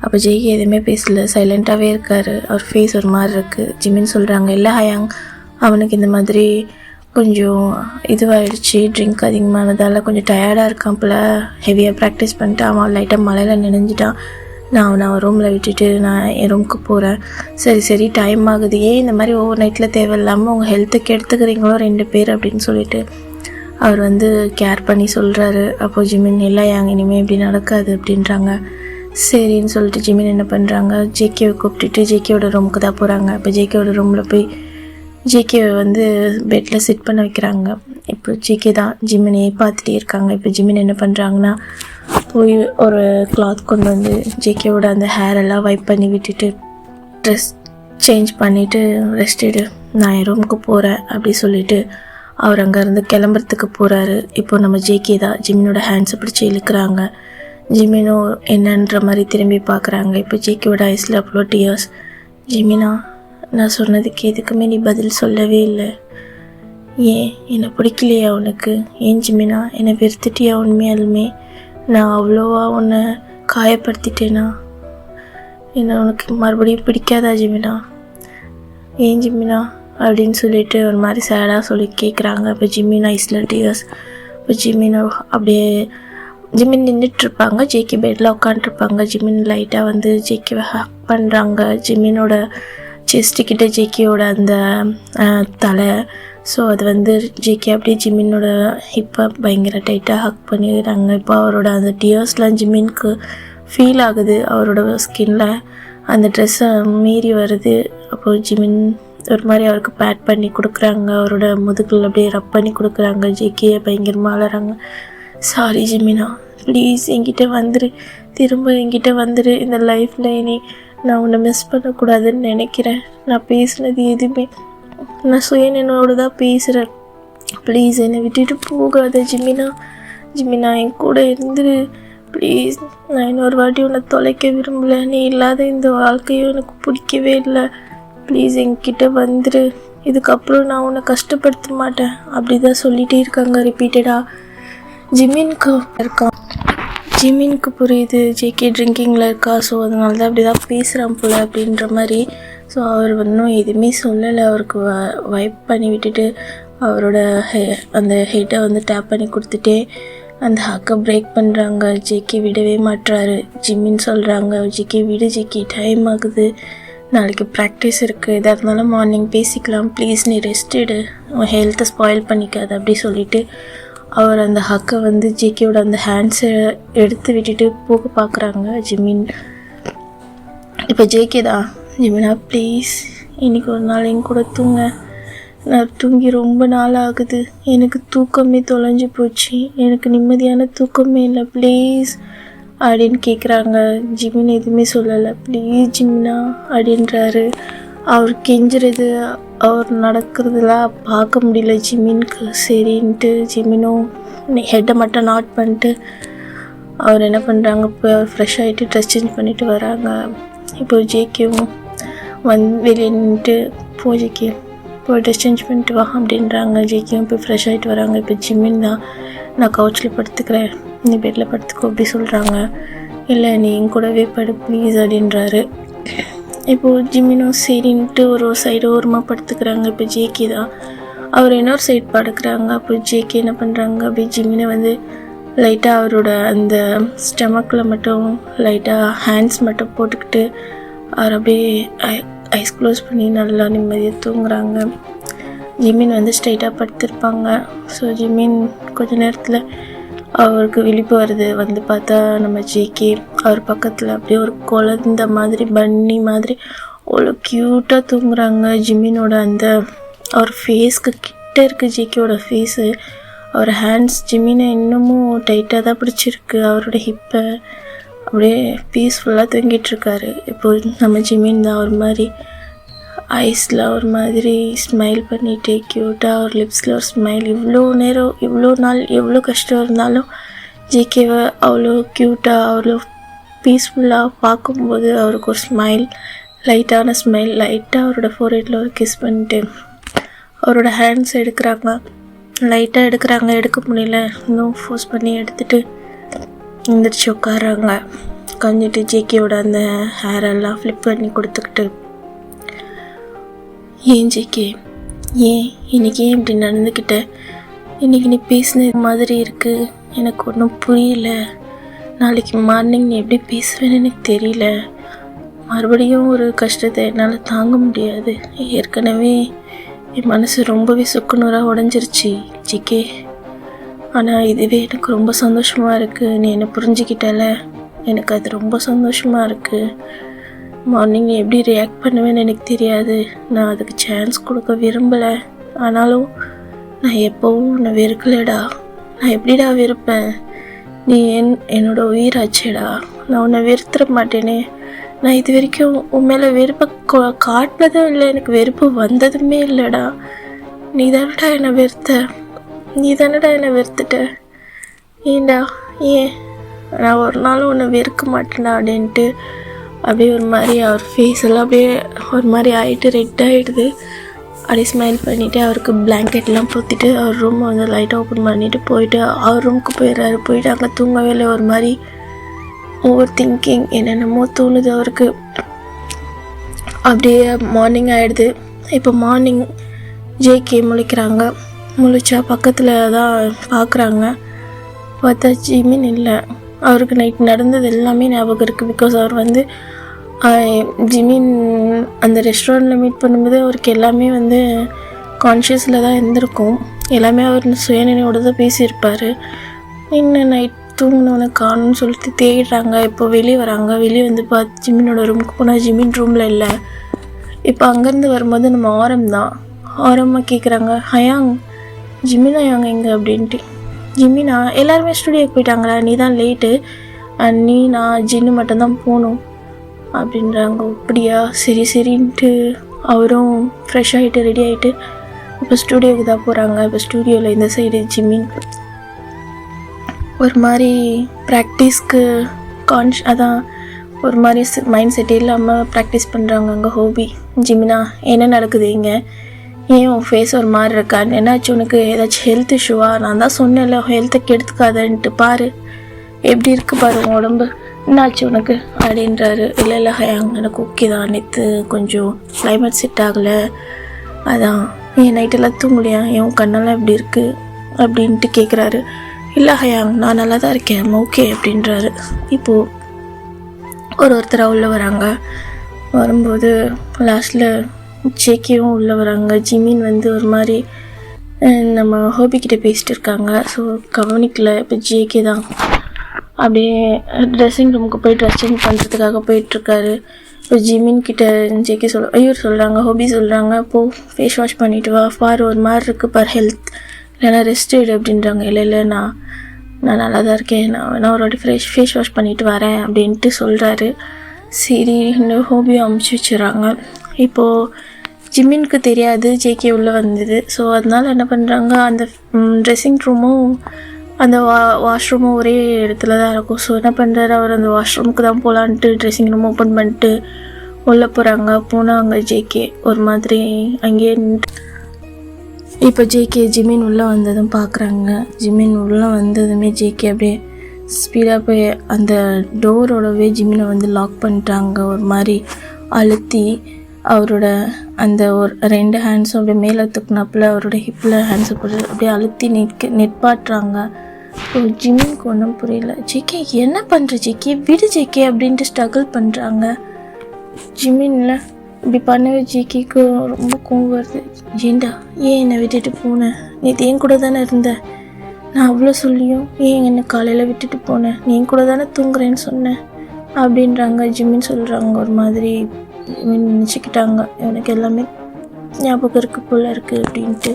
அப்போ ஜேகே எதுவுமே பேசல, சைலண்ட்டாகவே இருக்கார். அவர் ஃபேஸ் ஒரு மாதிரி இருக்குது. ஜிமின் சொல்கிறாங்க, இல்லை ஹயாங், அவனுக்கு இந்த மாதிரி கொஞ்சம் இதுவாகிடுச்சு, ட்ரிங்க் அதிகமானதால் கொஞ்சம் டயர்டாக இருக்கான் போல், ஹெவியாக ப்ராக்டிஸ் பண்ணிட்டு அவன் லைட்டாக மலையில் நினைஞ்சிட்டான். நான் அவன் ரூமில் விட்டுட்டு நான் என் ரூமுக்கு போகிறேன். சரி டைம் ஆகுது, ஏன் இந்த மாதிரி ஓவர் நைட்டில் தேவையில்லாமல் உங்கள் ஹெல்த்துக்கு எடுத்துக்கிறீங்களோ 2 பேர் அப்படின்னு சொல்லிட்டு அவர் கேர் பண்ணி சொல்கிறாரு. அப்போது ஜிமின், இல்லை யாங்க இனிமேல் இப்படி நடக்காது அப்படின்றாங்க. சரின்னு சொல்லிட்டு ஜிமின் என்ன பண்ணுறாங்க, ஜேகேவை கூப்பிட்டுட்டு ஜேகேவோட ரூமுக்கு தான் போகிறாங்க. இப்போ ஜேகேவோட ரூமில் போய் ஜேகேவை பெட்டில் சிட் பண்ண வைக்கிறாங்க. இப்போ ஜேகே தான் ஜிமினை பார்த்துட்டே இருக்காங்க. இப்போ ஜிமின் என்ன பண்ணுறாங்கன்னா, போய் ஒரு கிளாத் கொண்டு ஜேகேவோட அந்த ஹேரெல்லாம் வைப் பண்ணி விட்டுட்டு ட்ரெஸ் சேஞ்ச் பண்ணிவிட்டு ரெஸ்ட் எடு, நான் என் ரூமுக்கு போகிறேன் அப்படி சொல்லிவிட்டு அவர் அங்கேருந்து கிளம்புறதுக்கு போகிறாரு. இப்போ நம்ம ஜேகே தான் ஜிமினோட ஹேண்ட்ஸை பிடிச்சி இழுக்கிறாங்க. ஜிமினும் என்னன்ற மாதிரி திரும்பி பார்க்குறாங்க. இப்போ ஜேகேவோட ஐஸில் அவ்வளோ டியர்ஸ். ஜிமினா நான் சொன்னதுக்கு எதுக்குமே நீ பதில் சொல்லவே இல்லை. ஏன் என்னை பிடிக்கலையா உனக்கு? ஏன் ஜிமினா என்னை வெறுத்துட்டியா? உண்மையாலுமே நான் அவ்வளோவா உன்னை காயப்படுத்திட்டேனா? என்னை உனக்கு மறுபடியும் பிடிக்காதா ஜிமினா? ஏன் ஜிமினா அப்படின்னு சொல்லிட்டு ஒரு மாதிரி சேடாக சொல்லி கேட்குறாங்க. இப்போ ஜிமினா ஐஸில் டியர்ஸ். இப்போ ஜிமினா அப்படியே ஜிமின் நின்றுட்டுருப்பாங்க, ஜேகே பெட்டில் உட்காந்துருப்பாங்க. ஜிமின் லைட்டாக வந்து ஜேகேவை ஹக் பண்ணுறாங்க. ஜிமினோட செஸ்ட்டுக்கிட்ட ஜேகேயோட அந்த தலை. ஸோ அது வந்து ஜேகே அப்படியே ஜிமினோட ஹிப்பை பயங்கர டைட்டாக ஹக் பண்ணிடுறாங்க. இப்போ அவரோட அந்த டியர்ஸ்லாம் ஜிமினுக்கு ஃபீல் ஆகுது. அவரோட ஸ்கின்ல அந்த ட்ரெஸ்ஸை மீறி வருது. அப்போது ஜிமின் ஒரு மாதிரி அவருக்கு பேட் பண்ணி கொடுக்குறாங்க. அவரோட முதுகில் அப்படியே ரப் பண்ணி கொடுக்குறாங்க. ஜேகேயை பயங்கரமாக அலறாங்க. சாரி ஜிமினா, ப்ளீஸ் என்கிட்ட வந்துரு, திரும்ப என்கிட்ட வந்துரு. இந்த லைஃப்பில் இனி நான் உன்னை மிஸ் பண்ணக்கூடாதுன்னு நினைக்கிறேன். நான் பேசினது எதுவுமே நான் சுயநினைவோடு தான் பேசுகிறேன். ப்ளீஸ் என்னை விட்டுட்டு போகாத ஜிமினா. ஜிமினா என் கூட இருந்துரு ப்ளீஸ். நான் இன்னொரு வாட்டி உன்னை தொலைக்க விரும்பலை. நீ இல்லாத இந்த வாழ்க்கையும் எனக்கு பிடிக்கவே இல்லை. ப்ளீஸ் என்கிட்ட வந்துரு. இதுக்கப்புறம் நான் உன்னை கஷ்டப்படுத்த மாட்டேன். அப்படி தான் சொல்லிகிட்டே இருக்காங்க ரிப்பீட்டடாக. ஜிமினுக்கு புரியுது ஜேகே ட்ரிங்கிங்கில் இருக்கா. ஸோ அதனால தான் அப்படி தான் பேசுகிறான் போல் அப்படின்ற மாதிரி. ஸோ அவர் இன்னும் எதுவுமே சொல்லலை. அவருக்கு வைப் பண்ணி விட்டுட்டு அவரோட அந்த ஹெட்டை வந்து டேப் பண்ணி கொடுத்துட்டே அந்த ஹக்கை பிரேக் பண்ணுறாங்க. ஜேகே விடவே மாட்டுறாரு. ஜிமின்னு சொல்கிறாங்க, ஜேகே விடு ஜேகே, டைம் ஆகுது, நாளைக்கு ப்ராக்டிஸ் இருக்குது, எதாக இருந்தாலும் மார்னிங் பேசிக்கலாம், ப்ளீஸ் நீ ரெஸ்ட் எடு, உன் ஹெல்த்தை ஸ்பாயில் பண்ணிக்காது அப்படி சொல்லிவிட்டு அவர் அந்த ஹக்கை வந்து ஜேகேயோட அந்த ஹேண்ட்ஸை எடுத்து விட்டுட்டு போக பார்க்குறாங்க ஜிமின். இப்போ ஜேகே தான், ஜிமினா ப்ளீஸ் இன்றைக்கி ஒரு நாள் என் கூட தூங்க, நான் தூங்கி ரொம்ப நாள் ஆகுது, எனக்கு தூக்கமே தொலைஞ்சு போச்சு, எனக்கு நிம்மதியான தூக்கமே இல்லை, ப்ளீஸ் அப்படின்னு கேட்குறாங்க. ஜிமின் எதுவுமே சொல்லலை. ப்ளீஸ் ஜிமினா அப்படின்றாரு. அவர் கெஞ்சுறது, அவர் நடக்கிறதுலாம் பார்க்க முடியல ஜிமினுக்கு. சரின்ட்டு ஜிமினும் ஹெட்டை மட்டும் நாட் பண்ணிட்டு அவர் என்ன பண்ணுறாங்க, போய் அவர் ஃப்ரெஷ் ஆகிட்டு ட்ரெஸ் சேஞ்ச் பண்ணிவிட்டு வராங்க. இப்போ ஜேகேவும் வெளியே நின்றுட்டு ஜேகே போய் ட்ரெஸ் சேஞ்ச் பண்ணிட்டு வா அப்படின்றாங்க. ஜேகேவும் போய் ஃப்ரெஷ் ஆகிட்டு வராங்க. இப்போ ஜிமின் தான், நான் கவுச்சில் படுத்துக்கிறேன், நீ பெட்டில் படுத்துக்கோ அப்படி சொல்கிறாங்க. இல்லை நீ என் கூடவே படு ப்ளீஸ் அப்படின்றாரு. இப்போது ஜிமினும் சரின்ட்டு ஒரு சைடு ஓரமாக படுத்துக்கிறாங்க. இப்போ ஜேகே தான், அவர் இன்னொரு சைடு படுக்கிறாங்க. அப்போ ஜேகே என்ன பண்ணுறாங்க, அப்படியே ஜிமினை வந்து லைட்டாக அவரோட அந்த ஸ்டமக்கில் மட்டும் லைட்டாக ஹேண்ட்ஸ் மட்டும் போட்டுக்கிட்டு அவர் அப்படியே ஐஸ் க்ளோஸ் பண்ணி நல்லா நிம்மதியாக தூங்குறாங்க. ஜிமின் வந்து ஸ்ட்ரைட்டாக படுத்திருப்பாங்க. ஸோ ஜிமின் கொஞ்ச நேரத்தில் அவருக்கு விழிப்பு வருது. வந்து பார்த்தா நம்ம ஜேகே அவர் பக்கத்தில் அப்படியே ஒரு குழந்த மாதிரி பன்னி மாதிரி அவ்வளோ க்யூட்டாக தூங்குறாங்க. ஜிமினோட அந்த அவர் ஃபேஸ்க்கு கிட்ட இருக்குது ஜேகேயோட ஃபேஸு. அவர் ஹேண்ட்ஸ் ஜிமினை இன்னமும் டைட்டாக தான் பிடிச்சிருக்கு. அவரோட ஹிப்பை அப்படியே பீஸ்ஃபுல்லாக தூங்கிட்டுருக்காரு. இப்போது நம்ம ஜிமின் தான் ஒரு மாதிரி ஐஸில் ஒரு மாதிரி ஸ்மைல் பண்ணிகிட்டே க்யூட்டாக ஒரு லிப்ஸில் ஒரு ஸ்மைல். இவ்வளோ நேரம் இவ்வளோ நாள் எவ்வளோ கஷ்டம் இருந்தாலும் ஜேகேவை அவ்வளோ க்யூட்டாக அவ்வளோ பீஸ்ஃபுல்லாக பார்க்கும்போது அவருக்கு ஒரு ஸ்மைல், லைட்டான ஸ்மைல், லைட்டாக அவரோட ஃபோர்ஹெட்டில் ஒரு கிஸ் பண்ணிட்டு அவரோட ஹேண்ட்ஸ் எடுக்கிறாங்க. லைட்டாக எடுக்கிறாங்க, எடுக்க முடியல, இன்னும் ஃபோர்ஸ் பண்ணி எடுத்துகிட்டு எழுந்திரிச்சு உட்காடுறாங்க. உட்காந்துட்டு ஜேகேயோட அந்த ஹேரெல்லாம் ஃப்ளிப் பண்ணி கொடுத்துக்கிட்டு, ஏன் ஜேகே, ஏன் இன்றைக்கி ஏன் இப்படி நடந்துக்கிட்ட? இன்றைக்கி நீ பேசினது மாதிரி இருக்குது, எனக்கு ஒன்றும் புரியல. நாளைக்கு மார்னிங் நீ எப்படி பேசுவேன்னு எனக்கு தெரியல. மறுபடியும் ஒரு கஷ்டத்தை என்னால் தாங்க முடியாது. ஏற்கனவே என் மனசு ரொம்பவே சுக்குநூறாக உடஞ்சிருச்சு ஜேகே. ஆனால் இதுவே எனக்கு ரொம்ப சந்தோஷமாக இருக்குது. நீ என்னை புரிஞ்சுக்கிட்டல, எனக்கு அது ரொம்ப சந்தோஷமாக இருக்குது. மார்னிங் நீ எப்படி ரியாக்ட் பண்ணுவேன்னு எனக்கு தெரியாது. நான் அதுக்கு சான்ஸ் கொடுக்க விரும்பலை. ஆனாலும் நான் எப்போவும் உன்னை வெறுக்கலடா. நான் எப்படிடா வெறுப்பேன்? நீ என்னோட உயிராச்சேடா. நான் உன்னை வெறுத்துற மாட்டேனே. நான் இது வரைக்கும் உன் மேலே வெறுப்பை காட்டினதும் இல்லை, எனக்கு வெறுப்பு வந்ததுமே இல்லைடா. நீ தானடா என்னை வெறுத்துட்ட. ஏண்டா? ஏன் நான் ஒரு நாளும் உன்னை வெறுக்க மாட்டேன்டா அப்படின்ட்டு அப்படியே ஒரு மாதிரி அவர் ஃபேஸ் எல்லாம் அப்படியே ஒரு மாதிரி ஆகிட்டு ரெட் ஆகிடுது. அப்படியே ஸ்மைல் பண்ணிவிட்டு அவருக்கு பிளாங்கெட்லாம் பொத்திட்டு அவர் ரூமை வந்து லைட்டாக ஓப்பன் பண்ணிவிட்டு போயிட்டு அவர் ரூமுக்கு போயிடுறாரு. போயிட்டு அங்கே தூங்கவே இல்லை, ஒரு மாதிரி ஓவர் திங்கிங் என்னென்னமோ தோணுது அவருக்கு. அப்படியே மார்னிங் ஆகிடுது. இப்போ மார்னிங் ஜேகே முழிக்கிறாங்க. முழிச்சா பக்கத்தில் தான் பார்க்குறாங்க. பார்த்தா ஜிமின் இல்லை. அவருக்கு நைட் நடந்தது எல்லாமே ஞாபகம் இருக்குது. பிகாஸ் அவர் வந்து ஜிமின் அந்த ரெஸ்டாரண்ட்டில் மீட் பண்ணும்போது அவருக்கு எல்லாமே வந்து கான்ஷியஸில் தான் இருந்திருக்கும். எல்லாமே அவர் சுயநினைவோடு தான் பேசியிருப்பார். இன்னும் நைட் தூங்கினவனை காணும்னு சொல்லிட்டு தேடுறாங்க. இப்போ வெளியே வராங்க. வெளியே வந்து பார்த்து ஜிமினோட ரூமுக்கு போனால் ஜிமின் ரூமில் இல்லை. இப்போ அங்கேருந்து வரும்போது நம்ம ஆரமாக கேட்குறாங்க, ஹயாங் ஜிமின் ஹயாங் எங்கே அப்படின்ட்டு. ஜிமினா எல்லாருமே ஸ்டுடியோக்கு போயிட்டாங்களா, நீ தான் லேட்டு, நீ நான் ஜின்னு மட்டும்தான் போகணும் அப்படின்றாங்க. அப்படியா, சரி சரின்ட்டு அவரும் ஃப்ரெஷ் ஆகிட்டு ரெடி ஆகிட்டு இப்போ ஸ்டூடியோவுக்கு தான் போகிறாங்க. இப்போ ஸ்டூடியோவில் இந்த சைடு ஜிமின் ஒரு மாதிரி ப்ராக்டிஸ்க்கு அதான் ஒரு மாதிரி மைண்ட் செட்டே இல்லாமல் ப்ராக்டிஸ் பண்ணுறாங்க அங்கே ஹோபி. ஜிமினா என்ன நடக்குது இங்கே, ஏன் உன் ஃபேஸ் ஒரு மாதிரி இருக்கான்னு, என்னாச்சு உனக்கு, ஏதாச்சும் ஹெல்த் இஷ்யூவா, நான் தான் சொன்னேன்ல ஹெல்த்தை கெடுத்துக்காதன்ட்டு, பாரு எப்படி இருக்குது பாரு உன் உடம்பு, என்னாச்சு உனக்கு அப்படின்றாரு. இல்லை ஹயாங் எனக்கு ஓகே தான், நேற்று கொஞ்சம் கிளைமேட் செட் ஆகலை, அதான் என் நைட்டெல்லாம் தூங்கலையா, என் கண்ணெல்லாம் எப்படி இருக்குது அப்படின்ட்டு கேட்குறாரு. இல்லை ஹயாங் நான் நல்லா தான் இருக்கேன் ஓகே அப்படின்றாரு. இப்போது ஒருத்தராக உள்ளே வராங்க. வரும்போது லாஸ்ட்டில் ஜேகேவும் உள்ளே வராங்க. ஜிமின் வந்து ஒரு மாதிரி நம்ம ஹோபிக்கிட்ட பேசிட்டு இருக்காங்க. ஸோ கவனிக்கல. இப்போ ஜேகே தான் அப்படியே ட்ரெஸ்ஸிங் ரூமுக்கு போய் ட்ரெஸ் சேஞ்ச் பண்ணுறதுக்காக போயிட்டுருக்காரு. இப்போ ஜிமின் கிட்ட ஜேகே சொல்கிறாங்க, ஹோபி சொல்கிறாங்க, அப்போது ஃபேஸ் வாஷ் பண்ணிவிட்டு வா, பார் ஒரு மாதிரி இருக்குது பார் ஹெல்த், இல்லைனா ரெஸ்ட் எடு அப்படின்றாங்க. இல்லை நான் நல்லா தான் இருக்கேன், நான் வேணா ஒரு வாட்டி ஃபேஸ் வாஷ் பண்ணிவிட்டு வரேன் அப்படின்ட்டு சொல்கிறாரு. சரி இந்த ஹோபியை அமுச்சு வச்சுறாங்க. இப்போது ஜிமினுக்கு தெரியாது ஜேகே உள்ளே வந்தது. ஸோ அதனால் என்ன பண்ணுறாங்க, அந்த ட்ரெஸ்ஸிங் ரூமும் அந்த வாஷ்ரூமும் ஒரே இடத்துல தான் இருக்கும். ஸோ என்ன பண்ணுறாரு, அவர் அந்த வாஷ்ரூமுக்கு தான் போகலான்ட்டு ட்ரெஸ்ஸிங் ரூம் ஓப்பன் பண்ணிட்டு உள்ளே போகிறாங்க. போனால் அங்கே ஜேகே ஒரு மாதிரி அங்கேயே நின்று. இப்போ ஜேகே ஜிமின் உள்ளே வந்ததும் பார்க்குறாங்க. ஜிமின் உள்ளே வந்ததுமே ஜேகே அப்படியே ஸ்பீடாக போய் அந்த டோரோடவே ஜிமினை வந்து லாக் பண்ணிட்டாங்க. ஒரு மாதிரி அழுத்தி அவரோட அந்த ஒரு 2 ஹேண்ட்ஸும் அப்படியே மேலே தூக்குனாப்பில் அவரோட ஹிப்பில் ஹேண்ட்ஸை போட்டு அப்படியே அழுத்தி நெட்பாட்டுறாங்க. ஜிமினுக்கு ஒன்றும் புரியல. ஜேகே என்ன பண்ணுற ஜேகே, விடு ஜேகே அப்படின்ட்டு ஸ்ட்ரகிள் பண்ணுறாங்க. ஜிமின்ல இப்படி பண்ணவே ஜேகேக்கு ரொம்ப கோவம் வருது. ஏண்டா ஏன் என்னை விட்டுட்டு போனேன், நேற்று என் கூட தானே இருந்த, நான் அவ்வளோ சொல்லியும் ஏன் என்னை காலையில் விட்டுட்டு போனேன், நீ என் கூட தானே தூங்குறேன்னு சொன்னேன் அப்படின்றாங்க. ஜிமின் சொல்கிறாங்க. ஒரு மாதிரி நினச்சிக்கிட்டாங்க, எனக்கு எல்லாமே ஞாபகம் இருக்குது போல இருக்குது அப்படின்ட்டு.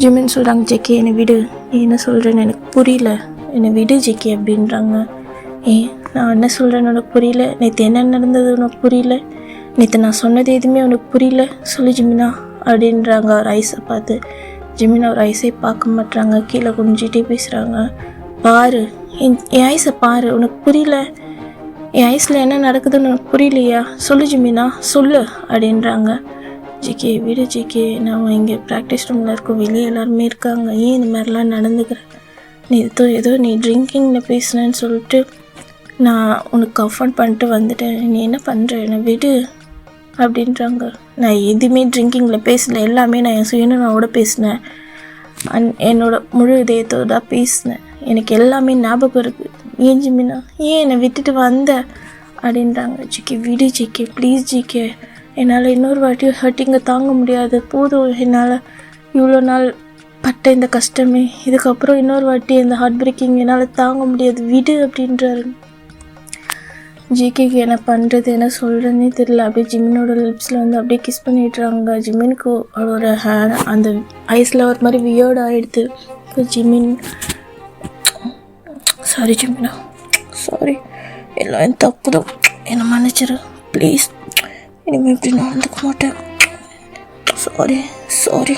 ஜிமின் சொல்கிறாங்க, ஜேகே என்னை விடு, நீ என்ன சொல்கிறேன்னு எனக்கு புரியல, என்னை விடு ஜேகே அப்படின்றாங்க. நான் என்ன சொல்கிறேன்னு உனக்கு புரியல, நேற்று என்ன நடந்தது உனக்கு புரியல, நேற்று நான் சொன்னது எதுவுமே உனக்கு புரியல, சொல்லு ஜிமினா அப்படின்றாங்க அவர் ஐஸை பார்த்து. ஜிமின் அவர் ஐஸை பார்க்க மாட்டாங்க, கீழே குனிஞ்சிட்டே பேசுகிறாங்க. பாரு என் ஐஸை பாரு, உனக்கு புரியல, என் ஐஸில் என்ன நடக்குதுன்னு உனக்கு புரியலையா, சொல்லு ஜிமினா சொல்லு அப்படின்றாங்க. ஜேகே விடு ஜேகே, நான் இங்கே ப்ராக்டிஸ் ரூமில் இருக்கோம், வெளியே எல்லாருமே இருக்காங்க, ஏன் இந்த மாதிரிலாம் நடந்துக்கிறேன், நீ ஏதோ நீ ட்ரிங்கிங்கில் பேசுனேன்னு சொல்லிட்டு நான் உனக்கு கம்ஃபர்ட் பண்ணிட்டு வந்துட்டேன், நீ என்ன பண்ணுற, என்னை விடு அப்படின்றாங்க. நான் எதுவுமே ட்ரிங்கிங்கில் பேசலை, எல்லாமே நான் என் சுயநனோட பேசினேன், என்னோட முழு இதயத்தோடு தான் பேசினேன், எனக்கு எல்லாமே ஞாபகம் இருக்குது, ஏன் ஜிமினா ஏன் என்னை விட்டுட்டு வந்த அப்படின்றாங்க. ஜிகே விடு ஜிகே ப்ளீஸ் ஜிகே, என்னால் இன்னொரு வாட்டியும் ஹர்ட்டிங்கை தாங்க முடியாது, போதும், என்னால் இவ்வளோ நாள் பட்ட இந்த கஷ்டமே, இதுக்கப்புறம் இன்னொரு வாட்டி இந்த ஹார்ட் பிரேக்கிங் என்னால் தாங்க முடியாது, விடு அப்படின்றாரு. ஜிகேக்கு என்ன பண்ணுறது என்ன சொல்கிறதுனே தெரியல. அப்படியே ஜிமினோட லிப்ஸில் வந்து அப்படியே கிஸ் பண்ணிடுறாங்க. ஜிமினுக்கு அவரோட அந்த ஐஸில் ஒரு மாதிரி வியர்ட் ஆகிடுது. இப்போ ஜிமின் சாரி ஜிமினா, சாரி, எல்லாம் என் தப்பு தான், என்னை மன்னிச்சிரு ப்ளீஸ், இனிமேல் இப்படி நான் வந்துக்க மாட்டேன், சாரி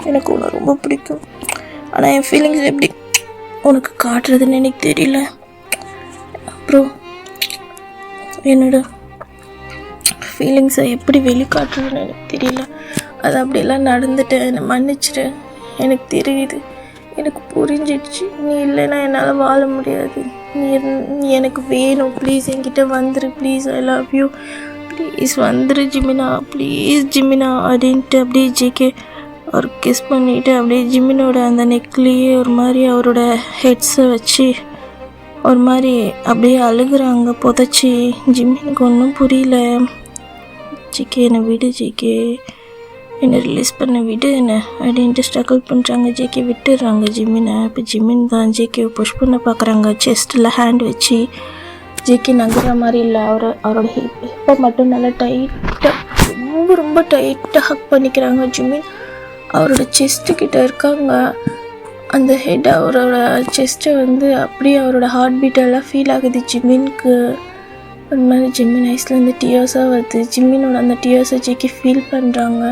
எனக்கு உன்னை ரொம்ப பிடிக்கும், ஆனால் என் ஃபீலிங்ஸ் எப்படி உனக்கு காட்டுறதுன்னு எனக்கு தெரியல, அப்புறம் என்னோட ஃபீலிங்ஸை எப்படி வெளிக்காட்டுறதுன்னு எனக்கு தெரியல. அது அப்படியெல்லாம் நடந்துட்டேன், என்னை மன்னிச்சிடு. எனக்கு தெரியுது, எனக்கு புரிஞ்சிடுச்சு. நீ இல்லைன்னா என்னால் வாழ முடியாது. நீ எனக்கு வேணும். ப்ளீஸ் என்கிட்ட வந்துரு. Please, I love you. Please வந்துரு ஜிமினா, ப்ளீஸ் ஜிமினா அப்படின்ட்டு அப்படியே ஜேகே அவர் கிஸ் பண்ணிவிட்டு அப்படியே ஜிமினோட அந்த நெக்லேயே ஒரு மாதிரி அவரோட ஹெட்ஸை வச்சு ஒரு மாதிரி அப்படியே அழுகுறாங்க புதைச்சி. ஜிமினுக்கு ஒன்றும் புரியல. ஜிகே என்னை விடு, ஜிகே என்னை ரிலீஸ் பண்ண விடு என்ன அப்படின்ட்டு ஸ்ட்ரகிள் பண்ணுறாங்க. ஜேகே விட்டுடுறாங்க ஜிமினை. இப்போ ஜிமின் தான் ஜேகேவை புஷ் பண்ண பார்க்குறாங்க. செஸ்ட்டில் ஹேண்ட் வச்சு. ஜேகே நங்குற மாதிரி இல்லை, அவரோட ஹிப்பை மட்டும் நல்லா டைட்டாக ரொம்ப ரொம்ப டைட்டாக ஹக் பண்ணிக்கிறாங்க. ஜிமின் அவரோட செஸ்ட்டுக்கிட்ட இருக்காங்க. அந்த ஹெட் அவரோட செஸ்ட்டை வந்து அப்படியே அவரோட ஹார்ட் பீட்டெல்லாம் ஃபீல் ஆகுது ஜிமின்க்கு. ஒரு மாதிரி ஜிமின் ஐஸ்லேருந்து டியர்ஸாக வருது. ஜிமினோட அந்த டியர்ஸை ஜேகே ஃபீல் பண்ணுறாங்க.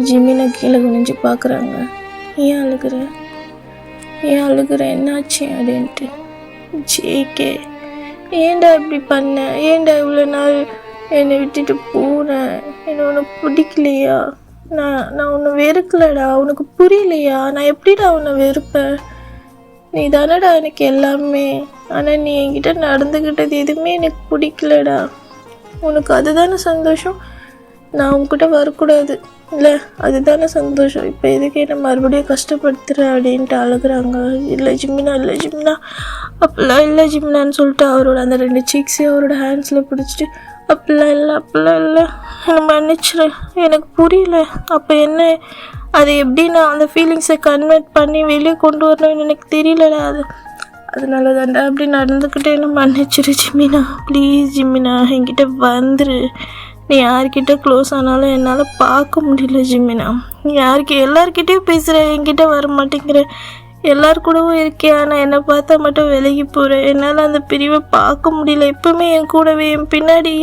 ஜிமினை கீழே குனிஞ்சு பார்க்குறாங்க. ஏன் அழுகிற என்னாச்சு அப்படின்ட்டு. ஜேகே ஏன்டா இப்படி பண்ண, ஏன்டா இவ்வளோ நாள் என்னை விட்டுட்டு போனேன், என்னை உனக்கு பிடிக்கலையா, நான் உன்னை வெறுக்கலடா, உனக்கு புரியலையா, நான் எப்படிடா உன்னை வெறுப்பேன், நீ தானடா எனக்கு எல்லாமே, ஆனால் நீ என்கிட்ட நடந்துக்கிட்டது எதுவுமே எனக்கு பிடிக்கலடா, உனக்கு அதுதானே சந்தோஷம், நான் உன்கிட்ட வரக்கூடாது இல்லை, அதுதானே சந்தோஷம், இப்போ எதுக்கு என்னை மறுபடியும் கஷ்டப்படுத்துகிற அப்படின்ட்டு அழுகுறாங்க. இல்லை ஜிமினா அப்படிலாம் இல்லை ஜிமினான்னு சொல்லிட்டு அவரோட அந்த 2 சீக்ஸையும் அவரோட ஹேண்ட்ஸில் பிடிச்சிட்டு அப்படிலாம் இல்லை என்னை மன்னிச்சிடுறேன், எனக்கு புரியல, அப்போ என்ன, அது எப்படி நான் அந்த ஃபீலிங்ஸை கன்வெர்ட் பண்ணி வெளியே கொண்டு வரணும்னு எனக்கு தெரியலடா, அதனால தாண்டா அப்படி நடந்துக்கிட்டே என்ன மன்னிச்சிரு ஜிமினா, ப்ளீஸ் ஜிமினா என்கிட்ட வந்துரு, நீ யார்கிட்ட க்ளோஸ் ஆனாலும் என்னால் பார்க்க முடியல ஜிமினா, நீ எல்லார்கிட்டையும் பேசுகிற, என்கிட்ட வர மாட்டேங்கிற, எல்லார் கூடவும் இருக்கேன், ஆனால் என்னை பார்த்தா மட்டும் விலகி போகிறேன், என்னால் அந்த பிரிவை பார்க்க முடியல, எப்பவுமே என் கூடவே என் பின்னாடி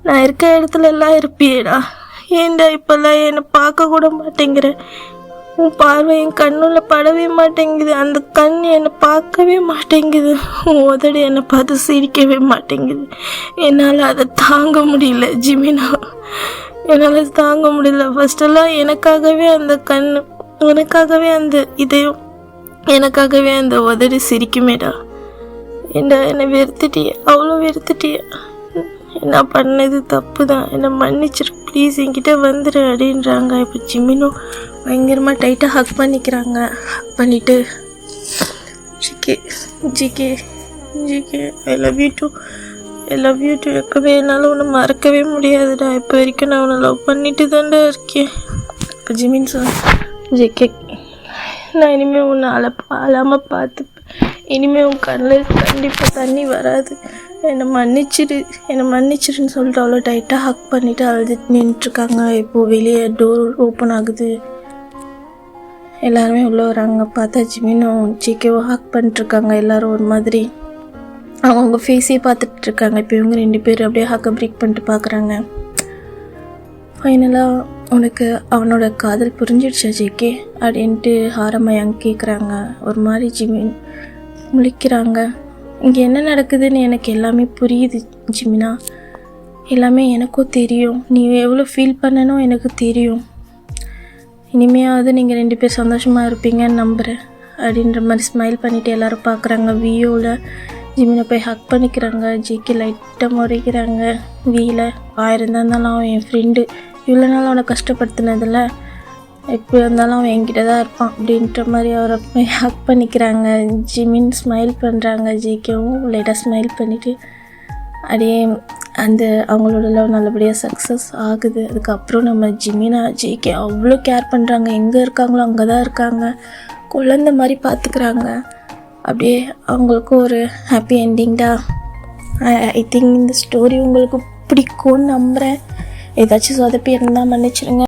நான் இருக்க இடத்துல எல்லாம் இருப்பியேடா, ஏன்டா இப்போல்லாம் என்னை பார்க்க கூட மாட்டேங்கிற, உன் பார்வை என் கண்ணுள்ள படவே மாட்டேங்குது, அந்த கண் என்னை பார்க்கவே மாட்டேங்குது, உன் உதடு என்னை பார்த்து சிரிக்கவே மாட்டேங்குது, என்னால் அதை தாங்க முடியல ஜிமினா, என்னால் தாங்க முடியல. ஃபஸ்ட்டெல்லாம் எனக்காகவே அந்த கண், உனக்காகவே அந்த இதயம், எனக்காகவே அந்த உதடு சிரிக்குமேடா, என்னை வெறுத்துட்டிய, அவ்வளோ வெறுத்துட்டிய, நான் பண்ணது தப்பு தான், என்னை மன்னிச்சிரு, ப்ளீஸ் என்கிட்ட வந்துடு அப்படின்றாங்க. இப்போ ஜிமினும் பயங்கரமாக டைட்டாக ஹக் பண்ணிக்கிறாங்க. ஹக் பண்ணிவிட்டு ஜிகே ஐ லவ் யூ டூ இருக்கவே, என்னால் உன்னை மறக்கவே முடியாதுடா, இப்போ வரைக்கும் நான் உன்னை லவ் பண்ணிட்டு தான்டா இருக்கேன். இப்போ ஜிமின் சொன்ன ஜிகே நான் இனிமேல் உன்னை அழாமல் பார்த்துப்பேன், இனிமேல் உன் கண்ணில் கண்டிப்பாக தண்ணி வராது, என்னை மன்னிச்சிருன்னு சொல்லிட்டு அவ்வளோ டைட்டாக ஹக் பண்ணிவிட்டு அழுதுட்டு நின்றுட்டுருக்காங்க. இப்போது வெளியே டோர் ஓப்பன் ஆகுது, எல்லாருமே உள்ளே வராங்க. பார்த்தா ஜிமினும் ஜிகேவும் ஹக் பண்ணிட்டுருக்காங்க. எல்லோரும் ஒரு மாதிரி அவங்க ஃபேஸே பார்த்துட்ருக்காங்க. இப்போ இவங்க 2 பேர் அப்படியே ஹக்கை பிரேக் பண்ணிட்டு பார்க்குறாங்க. ஃபைனலாக உனக்கு அவனோட காதல் புரிஞ்சிடுச்சா ஜேகே அப்படின்ட்டு ஹாரமயாங் கேட்குறாங்க. ஒரு மாதிரி ஜிமின் முழிக்கிறாங்க. இங்கே என்ன நடக்குதுன்னு எனக்கு எல்லாமே புரியுது ஜிமினா, எல்லாமே எனக்கும் தெரியும், நீ எவ்வளோ ஃபீல் பண்ணணும் எனக்கு தெரியும், இனிமையாவது நீங்கள் 2 பேர் சந்தோஷமாக இருப்பீங்கன்னு நம்புகிறேன் அப்படின்ற மாதிரி ஸ்மைல் பண்ணிவிட்டு எல்லோரும் பார்க்குறாங்க. வியோவில் ஜிமினை போய் ஹக் பண்ணிக்கிறாங்க. ஜேகே லைட்டாக முறைக்கிறாங்க. வீயில் 1000 இருந்தாலும் அவன் என் ஃப்ரெண்டு, இவ்வளோ நாள் அவனை கஷ்டப்படுத்தினதில்ல, எப்படி இருந்தாலும் அவன் என்கிட்ட தான் இருப்பான் அப்படின்ற மாதிரி அவரை போய் ஹக் பண்ணிக்கிறாங்க. ஜிமின் ஸ்மைல் பண்ணுறாங்க. ஜேகேவும் லைட்டாக ஸ்மைல் பண்ணிவிட்டு அப்படியே அந்த அவங்களோட லவ் நல்லபடியாக சக்ஸஸ் ஆகுது. அதுக்கப்புறம் நம்ம ஜிமினா ஜேகே அவ்வளோ கேர் பண்ணுறாங்க, எங்கே இருக்காங்களோ அங்கே தான் இருக்காங்க, குழந்த மாதிரி பார்த்துக்கிறாங்க. அப்படியே அவங்களுக்கும் ஒரு ஹாப்பி என்டிங்டா. ஐ திங்க் இந்த ஸ்டோரி உங்களுக்கு பிடிக்கும்னு நம்புகிறேன். ஏதாச்சும் சொதப்பி இருந்தால் மன்னிச்சிடுங்க.